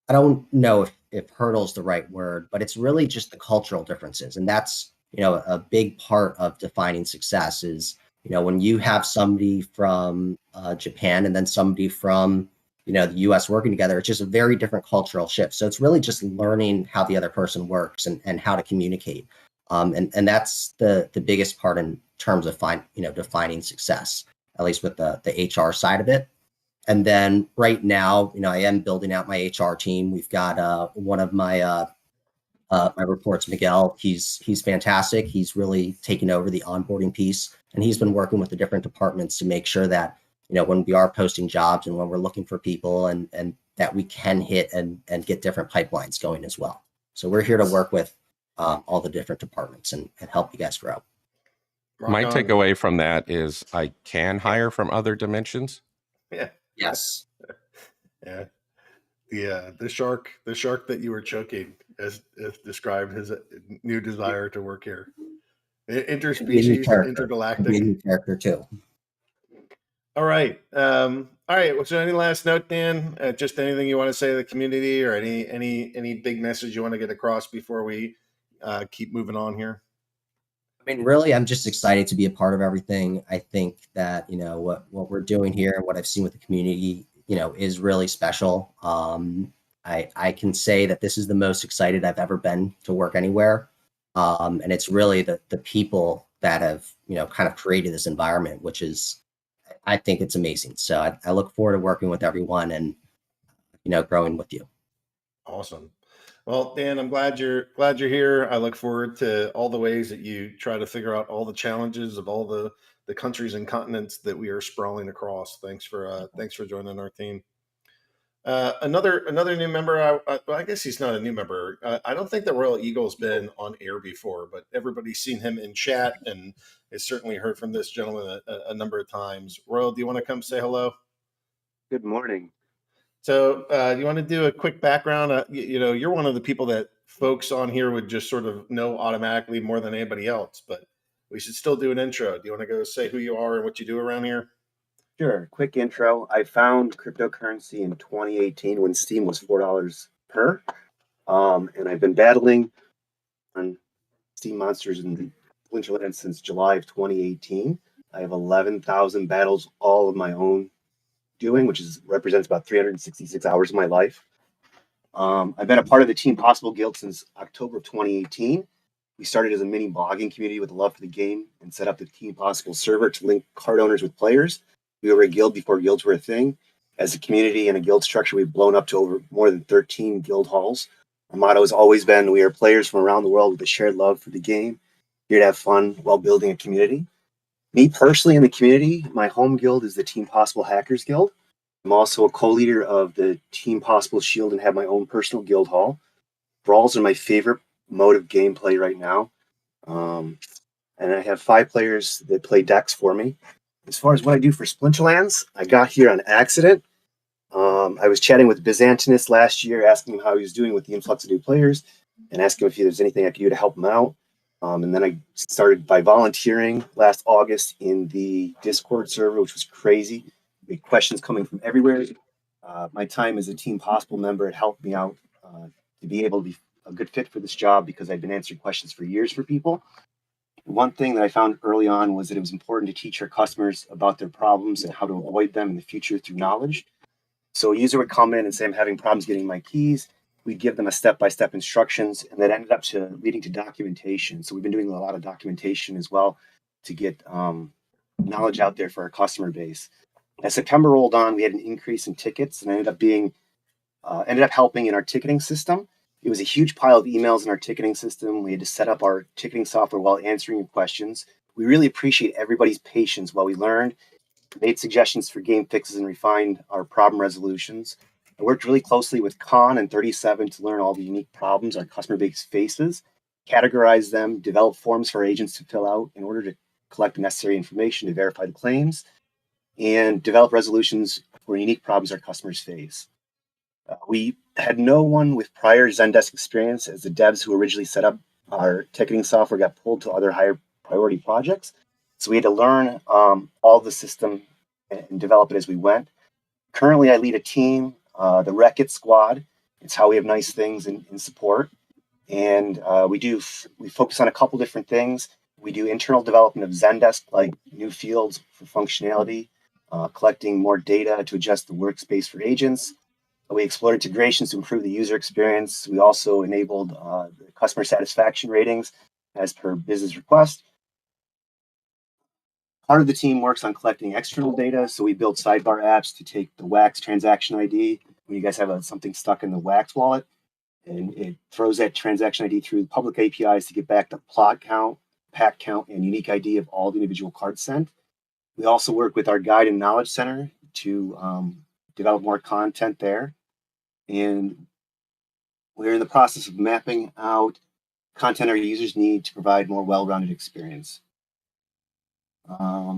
Speaker 7: I don't know if hurdle is the right word, but it's really just the cultural differences, and that's a big part of defining success is. When you have somebody from Japan and then somebody from, the U.S. working together, it's just a very different cultural shift. So it's really just learning how the other person works and how to communicate. And that's the biggest part in terms of defining success, at least with the HR side of it. And then right now, I am building out my HR team. We've got one of my reports, Miguel. He's fantastic. He's really taken over the onboarding piece, and he's been working with the different departments to make sure that when we are posting jobs and when we're looking for people and that we can hit and get different pipelines going as well. So we're here to work with all the different departments and help you guys grow.
Speaker 5: My takeaway from that is I can hire from other dimensions.
Speaker 1: Yeah.
Speaker 7: Yes.
Speaker 1: Yeah. The shark that you were choking as described his new desire to work here. Interspecies, intergalactic.
Speaker 7: New character too.
Speaker 1: All right. All right. So any last note, Dan? Just anything you want to say to the community or any big message you want to get across before we keep moving on here?
Speaker 7: I mean, really, I'm just excited to be a part of everything. I think that, what we're doing here and what I've seen with the community, is really special. I can say that this is the most excited I've ever been to work anywhere. And it's really the people that have, kind of created this environment, which is, I think it's amazing. So I look forward to working with everyone and, growing with you.
Speaker 1: Awesome. Well, Dan, I'm glad you're here. I look forward to all the ways that you try to figure out all the challenges of all the countries and continents that we are sprawling across. Thanks for joining our team. Another new member. I guess he's not a new member. I don't think that RoyalEagle's been on air before, but everybody's seen him in chat and has certainly heard from this gentleman a number of times. Royal, do you want to come say hello?
Speaker 8: Good morning.
Speaker 1: So you want to do a quick background? You're one of the people that folks on here would just sort of know automatically more than anybody else, but we should still do an intro. Do you want to go say who you are and what you do around here?
Speaker 8: Sure. Quick intro. I found cryptocurrency in 2018 when Steam was $4 per. And I've been battling on Steam monsters in Splinterlands since July of 2018. I have 11,000 battles, all of my own doing, which represents about 366 hours of my life. I've been a part of the Team Possible Guild since October of 2018. We started as a mini blogging community with a love for the game and set up the Team Possible server to link card owners with players. We were a guild before guilds were a thing. As a community and a guild structure, we've blown up to over more than 13 guild halls. Our motto has always been, we are players from around the world with a shared love for the game, here to have fun while building a community. Me personally in the community, my home guild is the Team Possible Hackers Guild. I'm also a co-leader of the Team Possible Shield and have my own personal guild hall. Brawls are my favorite mode of gameplay right now. And I have 5 players that play decks for me. As far as what I do for Splinterlands, I got here on accident. I was chatting with Byzantinus last year, asking him how he was doing with the influx of new players and asking him if there's anything I could do to help him out. And then I started by volunteering last August in the Discord server, which was crazy. We had questions coming from everywhere. My time as a Team Possible member had helped me out to be able to be a good fit for this job because I'd been answering questions for years for people. One thing that I found early on was that it was important to teach our customers about their problems and how to avoid them in the future through knowledge. So a user would come in and say, I'm having problems getting my keys. We'd give them a step-by-step instructions, and that ended up leading to documentation. So we've been doing a lot of documentation as well to get knowledge out there for our customer base. As September rolled on, we had an increase in tickets and ended up helping in our ticketing system. It was a huge pile of emails in our ticketing system. We had to set up our ticketing software while answering your questions. We really appreciate everybody's patience while we learned, made suggestions for game fixes, and refined our problem resolutions. I worked really closely with Khan and 37 to learn all the unique problems our customer base faces, categorize them, develop forms for our agents to fill out in order to collect the necessary information to verify the claims, and develop resolutions for unique problems our customers face. We had no one with prior Zendesk experience, as the devs who originally set up our ticketing software got pulled to other higher priority projects. So we had to learn all the system and develop it as we went. Currently, I lead a team, the Wreck-It Squad. It's how we have nice things in support. And we focus on a couple different things. We do internal development of Zendesk, like new fields for functionality, collecting more data to adjust the workspace for agents. We explored integrations to improve the user experience. We also enabled the customer satisfaction ratings as per business request. Part of the team works on collecting external data. So we build sidebar apps to take the Wax transaction ID when you guys have something stuck in the Wax wallet. And it throws that transaction ID through public APIs to get back the plot count, pack count, and unique ID of all the individual cards sent. We also work with our guide and knowledge center to develop more content there. And we're in the process of mapping out content our users need to provide more well-rounded experience. I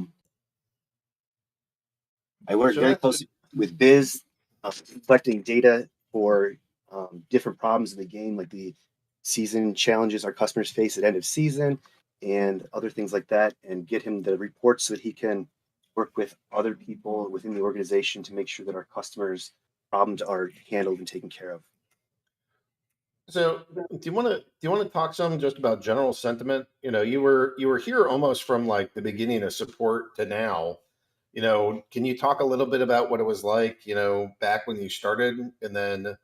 Speaker 8: work very closely with Biz, collecting data for different problems in the game, like the season challenges our customers face at end of season and other things like that, and get him the reports so that he can work with other people within the organization to make sure that our customers' problems are handled and taken care of.
Speaker 1: So, do you want to talk some just about general sentiment? You were here almost from like the beginning of support to now. Can you talk a little bit about what it was like, back when you started, and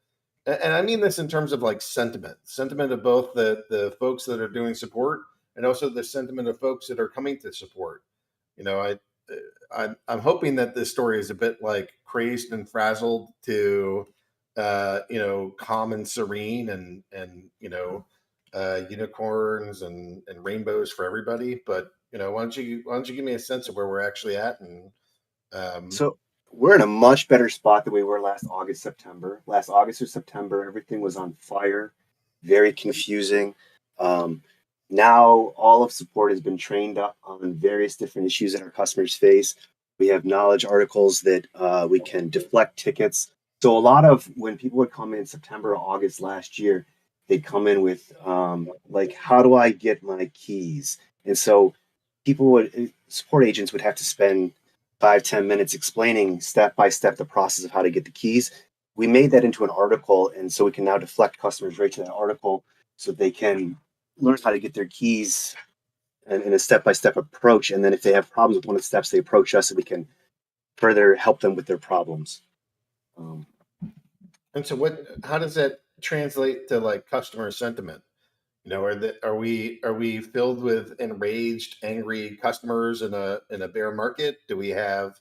Speaker 1: I mean this in terms of like sentiment of both the folks that are doing support and also the sentiment of folks that are coming to support. I'm hoping that this story is a bit like crazed and frazzled to calm and serene and unicorns and rainbows for everybody. But why don't you give me a sense of where we're actually at? And
Speaker 8: so we're in a much better spot than we were last August, September. Last August or September, everything was on fire, very confusing. Now all of support has been trained up on various different issues that our customers face. We have knowledge articles that we can deflect tickets. So a lot of when people would come in September or August last year, they'd come in with like, how do I get my keys? And so support agents would have to spend 5-10 minutes explaining step by step the process of how to get the keys. We made that into an article, and so we can now deflect customers right to that article so they can learn how to get their keys in a step-by-step approach. And then if they have problems with one of the steps, they approach us and we can further help them with their problems.
Speaker 1: And so how does that translate to like customer sentiment? Are we filled with enraged, angry customers in a bear market? Do we have,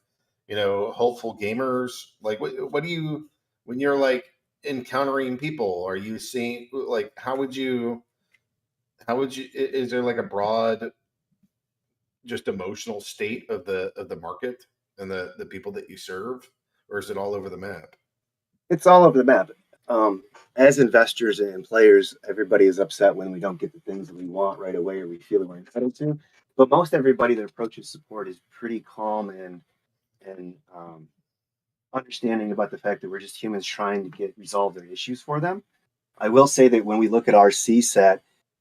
Speaker 1: hopeful gamers? Like, what do you, when you're like encountering people, are you seeing, like, how would you, is there like a broad, just emotional state of the market and the people that you serve, or is it all over the map?
Speaker 8: It's all over the map. As investors and players, everybody is upset when we don't get the things that we want right away or we feel that we're entitled to. But most everybody that approaches support is pretty calm and understanding about the fact that we're just humans trying to resolve their issues for them. I will say that when we look at our CSAT,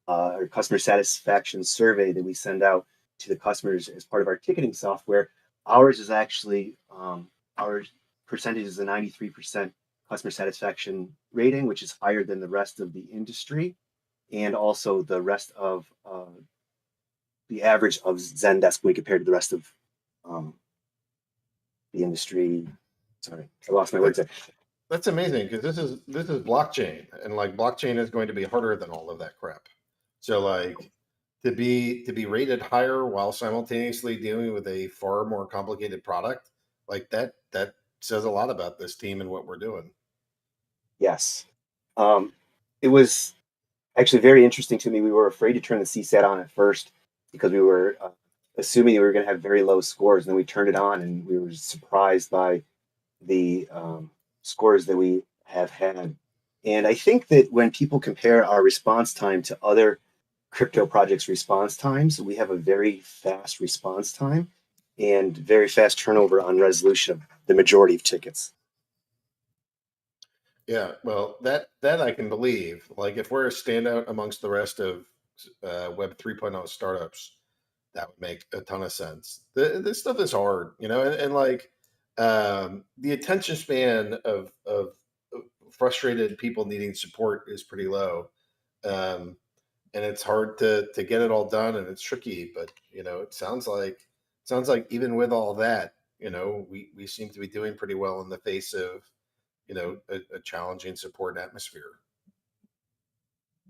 Speaker 8: or customer satisfaction survey that we send out to the customers as part of our ticketing software, ours is actually our percentage is a 93% customer satisfaction rating, which is higher than the rest of the industry, and also the rest of the average of Zendesk when we compare to the rest of the industry. Sorry, I lost my words there.
Speaker 1: That's amazing, because this is blockchain, and like blockchain is going to be harder than all of that crap. So like to be rated higher while simultaneously dealing with a far more complicated product, like that says a lot about this team and what we're doing.
Speaker 8: Yes. It was actually very interesting to me. We were afraid to turn the CSAT on at first because we were assuming we were going to have very low scores. And then we turned it on and we were surprised by the scores that we have had. And I think that when people compare our response time to other crypto projects' response times, we have a very fast response time and very fast turnover on resolution of the majority of tickets.
Speaker 1: Yeah, well, that I can believe. Like, if we're a standout amongst the rest of Web 3.0 startups, that would make a ton of sense. This stuff is hard, and like the attention span of frustrated people needing support is pretty low, and it's hard to get it all done, and it's tricky. But it sounds like even with all that, we seem to be doing pretty well in the face of a challenging support atmosphere.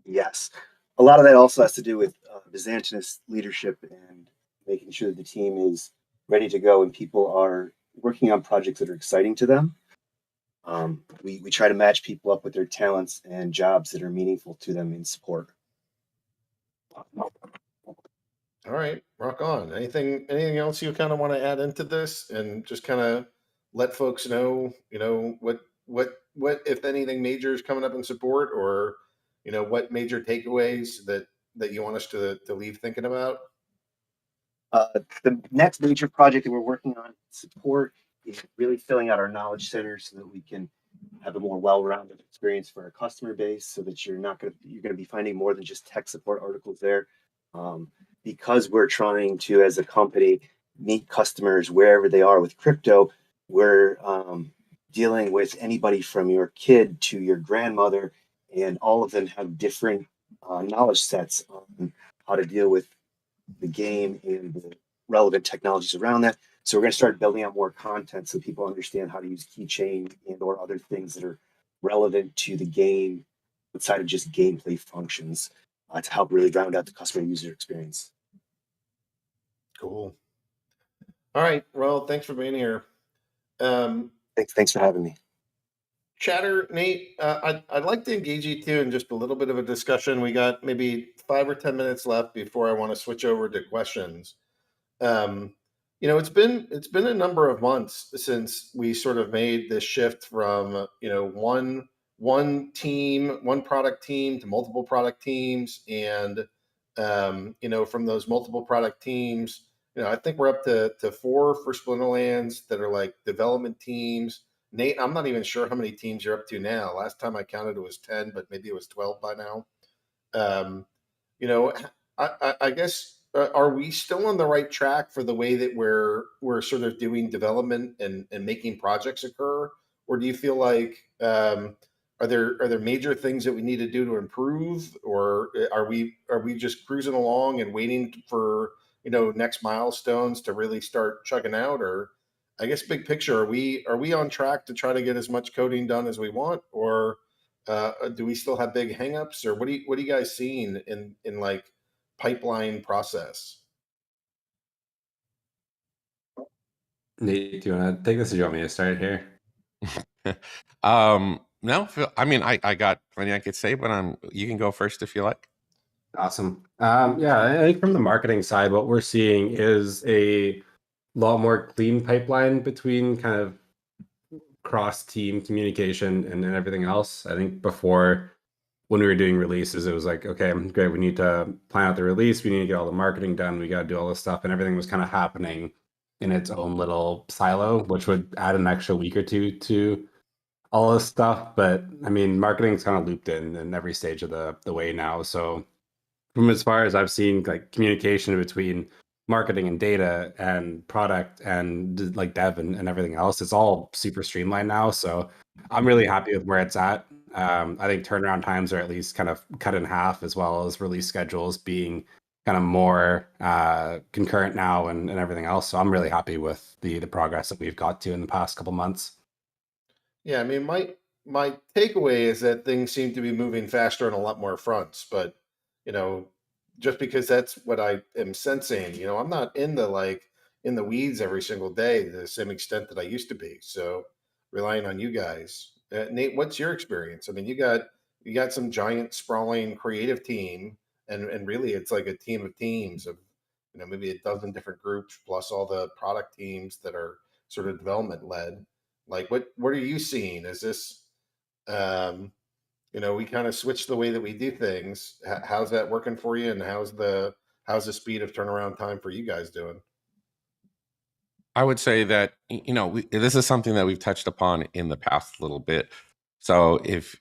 Speaker 8: Yes. A lot of that also has to do with Byzantinus leadership and making sure that the team is ready to go and people are working on projects that are exciting to them. We try to match people up with their talents and jobs that are meaningful to them in support.
Speaker 1: All right, rock on. Anything else you kind of want to add into this, and just kind of let folks know, what if anything major is coming up in support, or what major takeaways that you want us to leave thinking about?
Speaker 8: The next major project that we're working on support is really filling out our knowledge center so that we can have a more well-rounded experience for our customer base, so that you're going to be finding more than just tech support articles there. Because we're trying to, as a company, meet customers wherever they are with crypto, we're dealing with anybody from your kid to your grandmother, and all of them have different knowledge sets on how to deal with the game and the relevant technologies around that. So we're going to start building out more content so people understand how to use keychain and or other things that are relevant to the game outside of just gameplay functions, to help really round out the customer user experience.
Speaker 1: Cool. All right. Well, thanks for being here.
Speaker 8: Thanks for having me.
Speaker 1: Chatter, Nate, I'd like to engage you too in just a little bit of a discussion. We got maybe 5 or 10 minutes left before I want to switch over to questions. It's been a number of months since we sort of made this shift from one team, one product team to multiple product teams, and from those multiple product teams, I think we're up to 4 for Splinterlands that are like development teams. Nate, I'm not even sure how many teams you're up to now. Last time I counted, it was 10, but maybe it was 12 by now. I guess, are we still on the right track for the way that we're sort of doing development and making projects occur? Or do you feel like, are there major things that we need to do to improve? Or are we just cruising along and waiting for, next milestones to really start chugging out? Or I guess big picture, are we on track to try to get as much coding done as we want, or do we still have big hangups, or what are you guys seeing in like pipeline process?
Speaker 2: Nate, do you want to take this, or do you want me to start here?
Speaker 5: No, I mean, I got plenty I could say, but you can go first if you like.
Speaker 2: Awesome. Yeah, I think from the marketing side, what we're seeing is a lot more clean pipeline between kind of cross-team communication and everything else. I think before, when we were doing releases, it was like, okay, great, we need to plan out the release, we need to get all the marketing done, we got to do all this stuff, and everything was kind of happening in its own little silo, which would add an extra week or two to all this stuff. But I mean, marketing's kind of looped in every stage of the way now. So from as far as I've seen, like communication between marketing and data and product and like dev and everything else, it's all super streamlined now. So I'm really happy with where it's at. I think turnaround times are at least kind of cut in half, as well as release schedules being kind of more concurrent now and everything else. So I'm really happy with the progress that we've got to in the past couple months.
Speaker 1: Yeah, I mean, my takeaway is that things seem to be moving faster on a lot more fronts, but just because that's what I am sensing, I'm not in the weeds every single day to the same extent that I used to be. So relying on you guys, Nate, what's your experience? I mean, you got some giant sprawling creative team, and really it's like a team of teams of maybe a dozen different groups plus all the product teams that are sort of development led. Like, what are you seeing? Is this we kind of switched the way that we do things. How's that working for you, and how's the speed of turnaround time for you guys doing?
Speaker 5: I would say that this is something that we've touched upon in the past a little bit. So if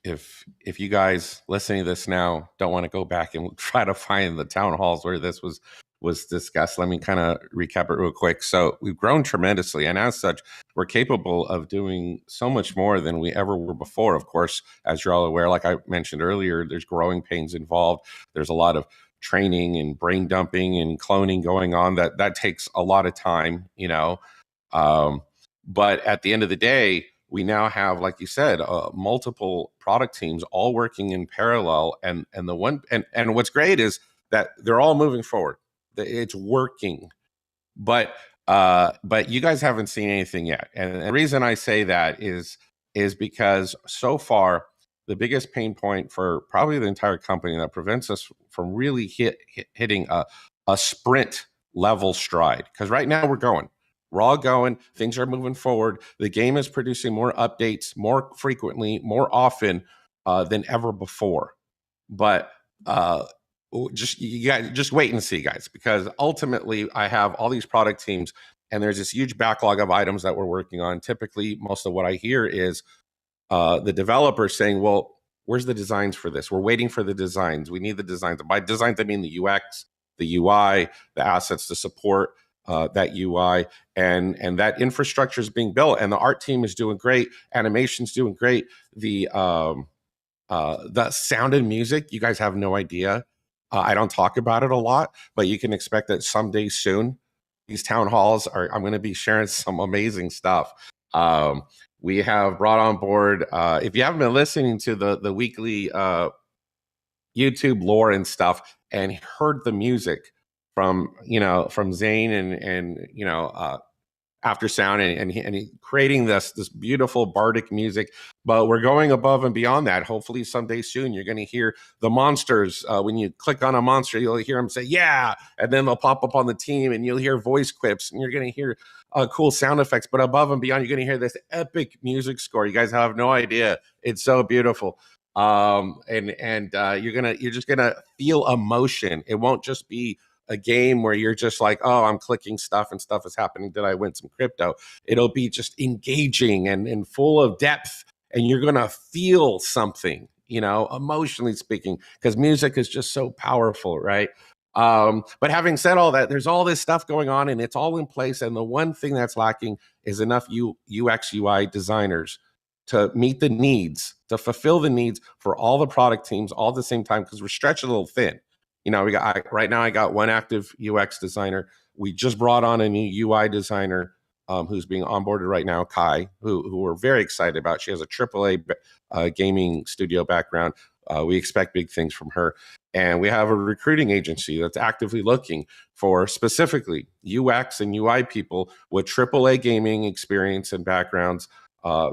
Speaker 5: you guys listening to this now don't want to go back and try to find the town halls where this was discussed, let me kind of recap it real quick. So we've grown tremendously, and as such, we're capable of doing so much more than we ever were before. Of course, as you're all aware, like I mentioned earlier, there's growing pains involved. There's a lot of training and brain dumping and cloning going on that takes a lot of time, but at the end of the day, we now have, like you said, multiple product teams all working in parallel, and what's great is that they're all moving forward. It's working, but you guys haven't seen anything yet. And the reason I say that is because so far the biggest pain point for probably the entire company that prevents us from really hitting a sprint level stride, because right now we're all going, things are moving forward. The game is producing more updates more frequently, more often than ever before. But you guys just wait and see, guys, because ultimately I have all these product teams, and there's this huge backlog of items that we're working on. Typically, most of what I hear is the developers saying, well, where's the designs for this? We're waiting for the designs. We need the designs. By designs, I mean the UX, the UI, the assets to support that UI, and that infrastructure is being built, and the art team is doing great. Animation's doing great. The sound and music, you guys have no idea. I don't talk about it a lot, but you can expect that someday soon, these town halls I'm going to be sharing some amazing stuff. We have brought on board, if you haven't been listening to the weekly YouTube lore and stuff and heard the music from Zane and After Sound and he creating this beautiful bardic music, but we're going above and beyond that. Hopefully someday soon you're going to hear the monsters. When you click on a monster, you'll hear them say yeah, and then they'll pop up on the team, and you'll hear voice clips, and you're going to hear cool sound effects. But above and beyond, you're going to hear this epic music score. You guys have no idea. It's so beautiful. You're just gonna feel emotion. It won't just be a game where you're just like, oh, I'm clicking stuff and stuff is happening. Did I win some crypto? It'll be just engaging and full of depth, and you're gonna feel something, emotionally speaking, because music is just so powerful, right? But having said all that, there's all this stuff going on, and it's all in place. And the one thing that's lacking is enough UX UI designers to meet the needs, to fulfill the needs for all the product teams all at the same time, because we're stretched a little thin. Right now I got one active UX designer. We just brought on a new UI designer who's being onboarded right now, Kai, who we're very excited about. She has a AAA gaming studio background. We expect big things from her. And we have a recruiting agency that's actively looking for specifically UX and UI people with AAA gaming experience and backgrounds,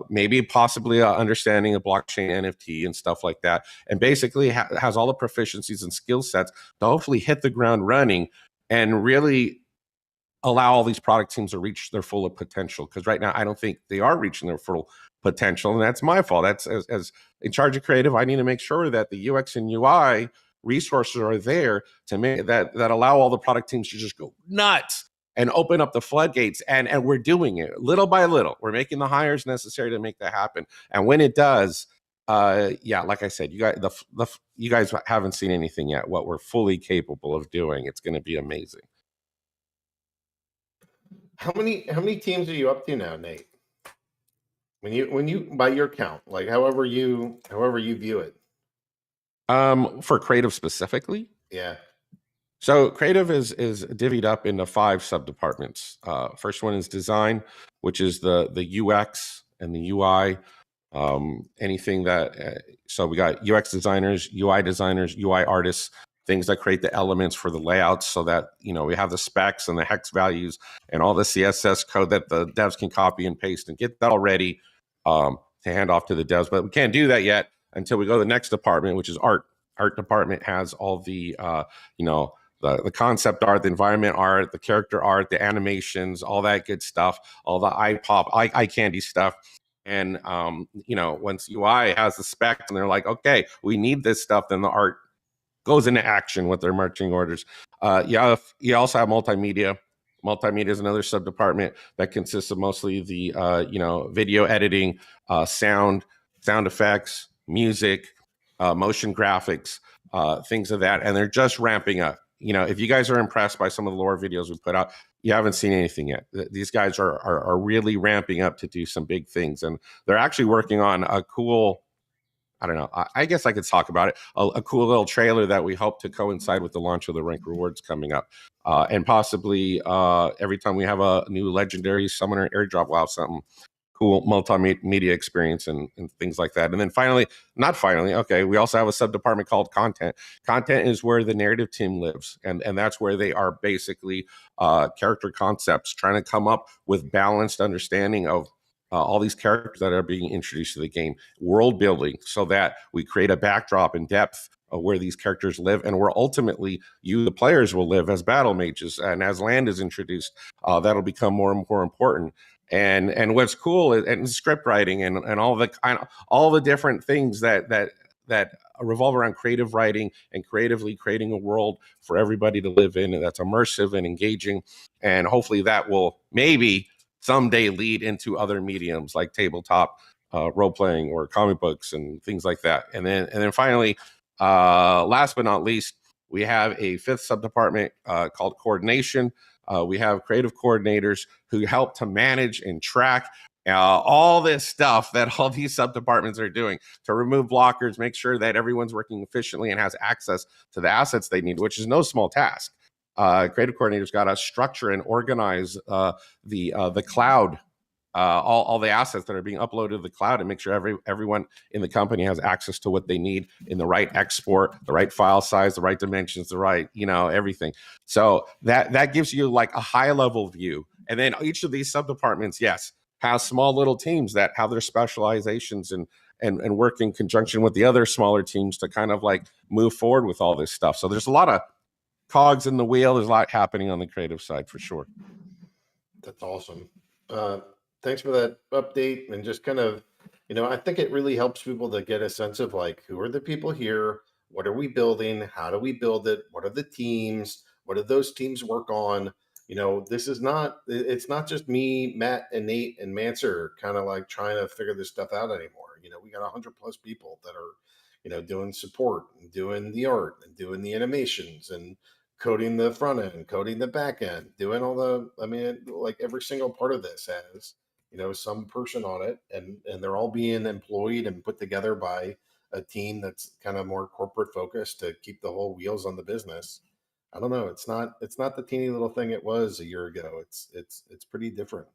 Speaker 5: maybe possibly an understanding of blockchain, NFT, and stuff like that. And basically has all the proficiencies and skill sets to hopefully hit the ground running and really allow all these product teams to reach their full potential. Because right now, I don't think they are reaching their full potential. And that's my fault. That's as in charge of creative, I need to make sure that the UX and UI resources are there to make that allow all the product teams to just go nuts and open up the floodgates. And we're doing it little by little. We're making the hires necessary to make that happen. And when it does, yeah, like I said, you guys haven't seen anything yet. What we're fully capable of doing, it's going to be amazing.
Speaker 1: How many teams are you up to now, Nate? When you by your count, like however you view it.
Speaker 5: For creative specifically,
Speaker 1: Yeah.
Speaker 5: So creative is divvied up into 5 subdepartments. First one is design, which is the UX and the UI. Anything that so we got UX designers, UI artists, things that create the elements for the layouts, so that we have the specs and the hex values and all the CSS code that the devs can copy and paste and get that all ready to hand off to the devs. But we can't do that yet until we go to the next department, which is art. Art department has all the the concept art, the environment art, the character art, the animations, all that good stuff, all the eye candy stuff. And once UI has the specs and they're like, okay, we need this stuff, then the art goes into action with their marching orders. You also have multimedia. Multimedia is another subdepartment that consists of mostly the video editing, sound effects, music, motion graphics, things of that, and they're just ramping up. If you guys are impressed by some of the lore videos we put out, you haven't seen anything yet. These guys are really ramping up to do some big things, and they're actually working on a cool, I don't know, I guess I could talk about it, a cool little trailer that we hope to coincide with the launch of the Rank Rewards coming up. And possibly every time we have a new legendary summoner airdrop, we'll have something cool multimedia experience and things like that. And then we also have a subdepartment called content. Content is where the narrative team lives, and that's where they are basically character concepts, trying to come up with balanced understanding of all these characters that are being introduced to the game, world building, so that we create a backdrop and depth of where these characters live, and where ultimately you, the players, will live as battle mages. And as land is introduced, that'll become more and more important. And what's cool is, and script writing and all the different things that revolve around creative writing and creatively creating a world for everybody to live in, and that's immersive and engaging. And hopefully that will maybe someday lead into other mediums like tabletop role playing or comic books and things like that. And then finally, last but not least, we have a 5th subdepartment called coordination. We have creative coordinators who help to manage and track all this stuff that all these subdepartments are doing to remove blockers, make sure that everyone's working efficiently and has access to the assets they need, which is no small task. Creative coordinators got to structure and organize the cloud, all the assets that are being uploaded to the cloud, and make sure everyone in the company has access to what they need in the right export, the right file size, the right dimensions, the right everything. So that gives you like a high level view. And then each of these subdepartments, yes, has small little teams that have their specializations and work in conjunction with the other smaller teams to kind of like move forward with all this stuff. So there's a lot of cogs in the wheel. There's a lot happening on the creative side for sure.
Speaker 1: That's awesome. Thanks for that update. And just kind of, I think it really helps people to get a sense of like, who are the people here? What are we building? How do we build it? What are the teams? What do those teams work on? It's not just me, Matt, and Nate and Manser kind of like trying to figure this stuff out anymore. We got 100+ people that are, doing support and doing the art and doing the animations and coding the front end, coding the back end, doing all like every single part of this has, some person on it, and they're all being employed and put together by a team that's kind of more corporate focused to keep the whole wheels on the business. I don't know. It's not the teeny little thing it was a year ago. It's pretty different.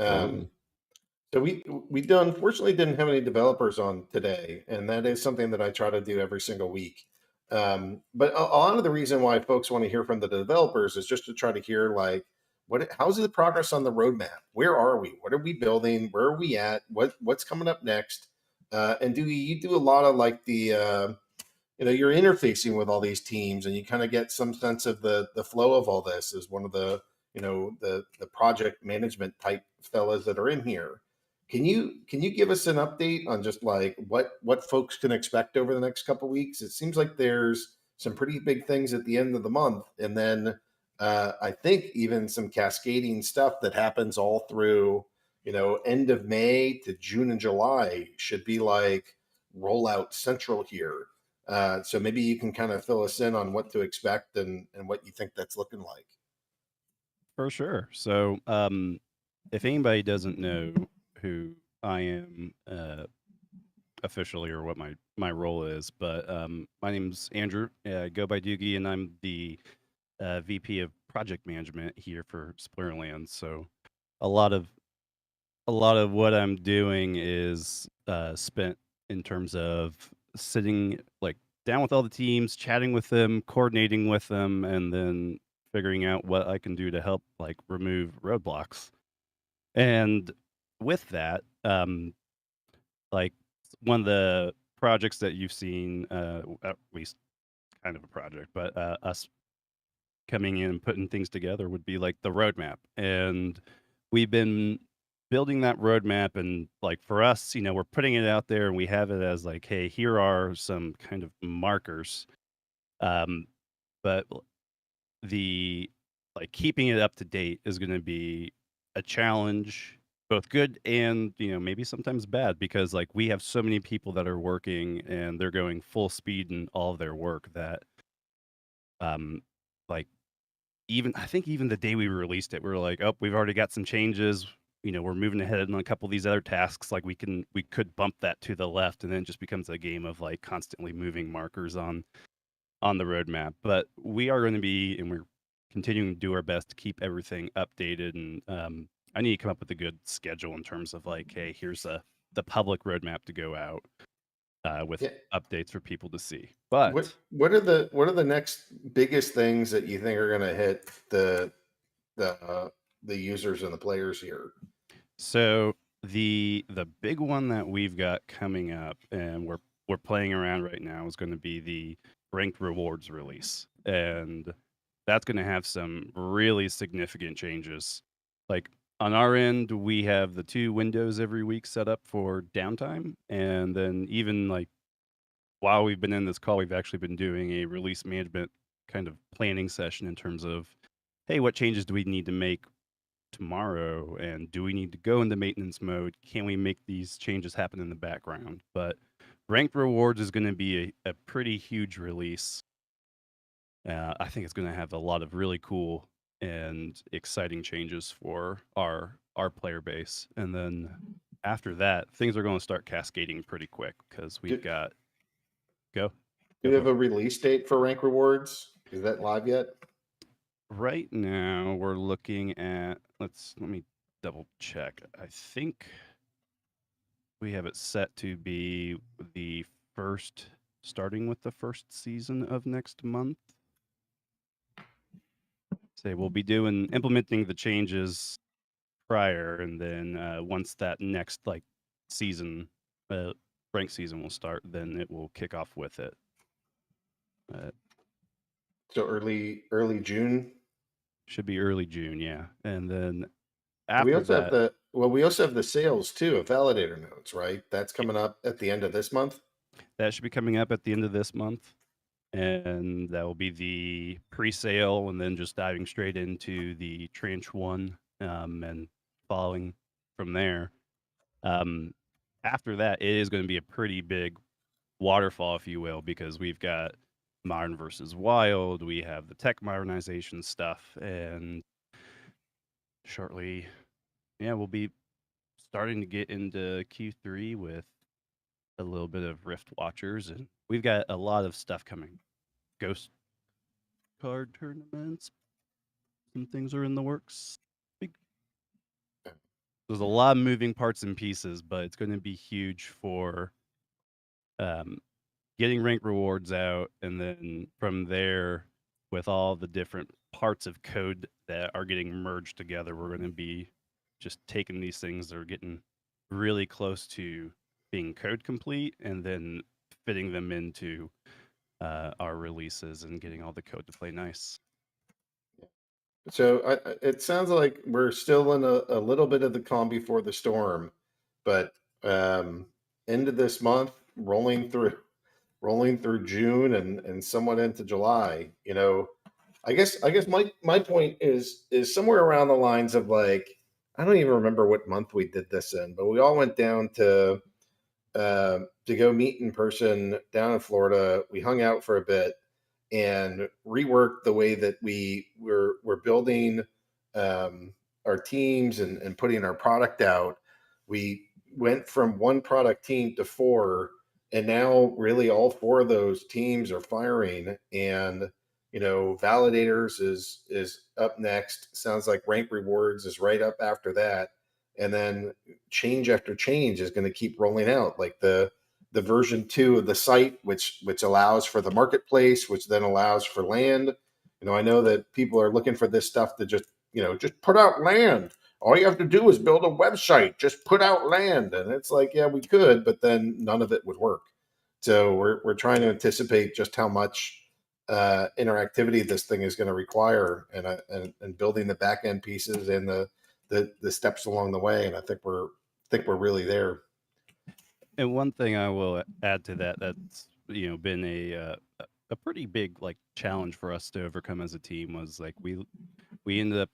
Speaker 1: So we unfortunately didn't have any developers on today, and that is something that I try to do every single week. But a lot of the reason why folks want to hear from the developers is just to try to hear like how's the progress on the roadmap? Where are we? What are we building? Where are we at? What's coming up next? And you do a lot of like the you're interfacing with all these teams, and you kind of get some sense of the flow of all this as one of the the project management type fellas that are in here. Can you give us an update on just like what folks can expect over the next couple of weeks? It seems like there's some pretty big things at the end of the month, and then I think even some cascading stuff that happens all through end of May to June and July should be like rollout central here. So maybe you can kind of fill us in on what to expect and what you think that's looking like.
Speaker 9: For sure. So, if anybody doesn't know who I am officially or what my role is, but my name's Andrew. I go by Doogie, and I'm the VP of Project Management here for Splinterlands. So, a lot of what I'm doing is spent in terms of sitting like down with all the teams, chatting with them, coordinating with them, and then figuring out what I can do to help like remove roadblocks. And with that, like one of the projects that you've seen, at least kind of a project, but us coming in and putting things together would be like the roadmap. And we've been building that roadmap, and like for us, we're putting it out there and we have it as like, hey, here are some kind of markers. But the like keeping it up to date is going to be a challenge, both good and maybe sometimes bad, because like we have so many people that are working and they're going full speed in all of their work that like I think even the day we released it, we were like, oh, we've already got some changes, we're moving ahead on a couple of these other tasks, like we could bump that to the left, and then it just becomes a game of like constantly moving markers on the roadmap. But we are going to be, and we're continuing to do our best to keep everything updated. And I need to come up with a good schedule in terms of like, hey, here's the public roadmap to go out with updates for people to see. But
Speaker 1: what are the next biggest things that you think are going to hit the users and the players here?
Speaker 9: So the big one that we've got coming up, and we're playing around right now, is going to be the ranked rewards release, and that's going to have some really significant changes. Like on our end, we have the 2 windows every week set up for downtime, and then even like while we've been in this call, we've actually been doing a release management kind of planning session in terms of, hey, what changes do we need to make tomorrow, and do we need to go into maintenance mode? Can we make these changes happen in the background? But ranked rewards is going to be a pretty huge release. I think it's going to have a lot of really cool and exciting changes for our player base. And then after that, things are going to start cascading pretty quick, because we've got
Speaker 1: do you have a release date for rank rewards? Is that live yet?
Speaker 9: Right now we're looking at, let me double check. I think we have it set to be starting with the first season of next month. Say we'll be implementing the changes prior, and then once that next like season, rank season will start, then it will kick off with it.
Speaker 1: So early June.
Speaker 9: Should be early June, yeah. And then after
Speaker 1: we also
Speaker 9: that,
Speaker 1: we also have the sales too of validator nodes, right? That's coming up at the end of this month.
Speaker 9: That should be coming up at the end of this month, and that will be the pre-sale, and then just diving straight into the tranche 1, and following from there. After that, it is going to be a pretty big waterfall, if you will, because we've got Modern versus Wild, we have the tech modernization stuff, and shortly, we'll be starting to get into Q3 with a little bit of Rift Watchers, and we've got a lot of stuff coming. Ghost card tournaments, some things are in the works. there's a lot of moving parts and pieces, but it's going to be huge for getting rank rewards out, and then from there, with all the different parts of code that are getting merged together, we're going to be just taking these things that are getting really close to being code complete, and then fitting them into our releases and getting all the code to play nice.
Speaker 1: So it sounds like we're still in a little bit of the calm before the storm, but end of this month, rolling through June and somewhat into July. I guess my point is somewhere around the lines of like, I don't even remember what month we did this in, but we all went down to go meet in person down in Florida. We hung out for a bit and reworked the way that we're building our teams and putting our product out. We went from one product team to 4, and now really all 4 of those teams are firing. And validators is up next. Sounds like rank rewards is right up after that, and then change after change is going to keep rolling out, like the version 2 of the site, which allows for the marketplace, which then allows for land. I know that people are looking for this stuff to just put out land. All you have to do is build a website, just put out land. And it's like, yeah, we could, but then none of it would work. So we're trying to anticipate just how much interactivity this thing is going to require, and building the back end pieces and the steps along the way. And I think we're really there.
Speaker 9: And one thing I will add to that's been a pretty big challenge for us to overcome as a team was we ended up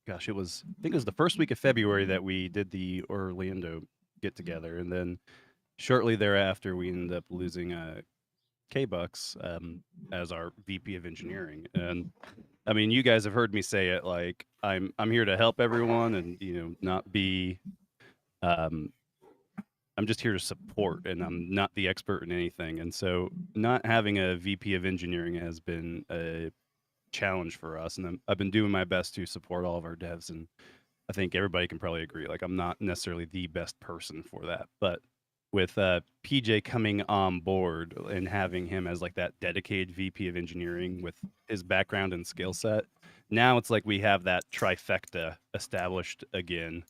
Speaker 9: gosh, I think it was the first week of February that we did the Orlando get together, and then shortly thereafter we ended up losing K-Bucks as our VP of engineering. And I mean, you guys have heard me say it, like I'm here to help everyone and not be I'm just here to support, and I'm not the expert in anything. And so not having a VP of engineering has been a challenge for us. And I've been doing my best to support all of our devs. And I think everybody can probably agree, I'm not necessarily the best person for that. But with PJ coming on board and having him as that dedicated VP of engineering with his background and skill set, now it's like we have that trifecta established again,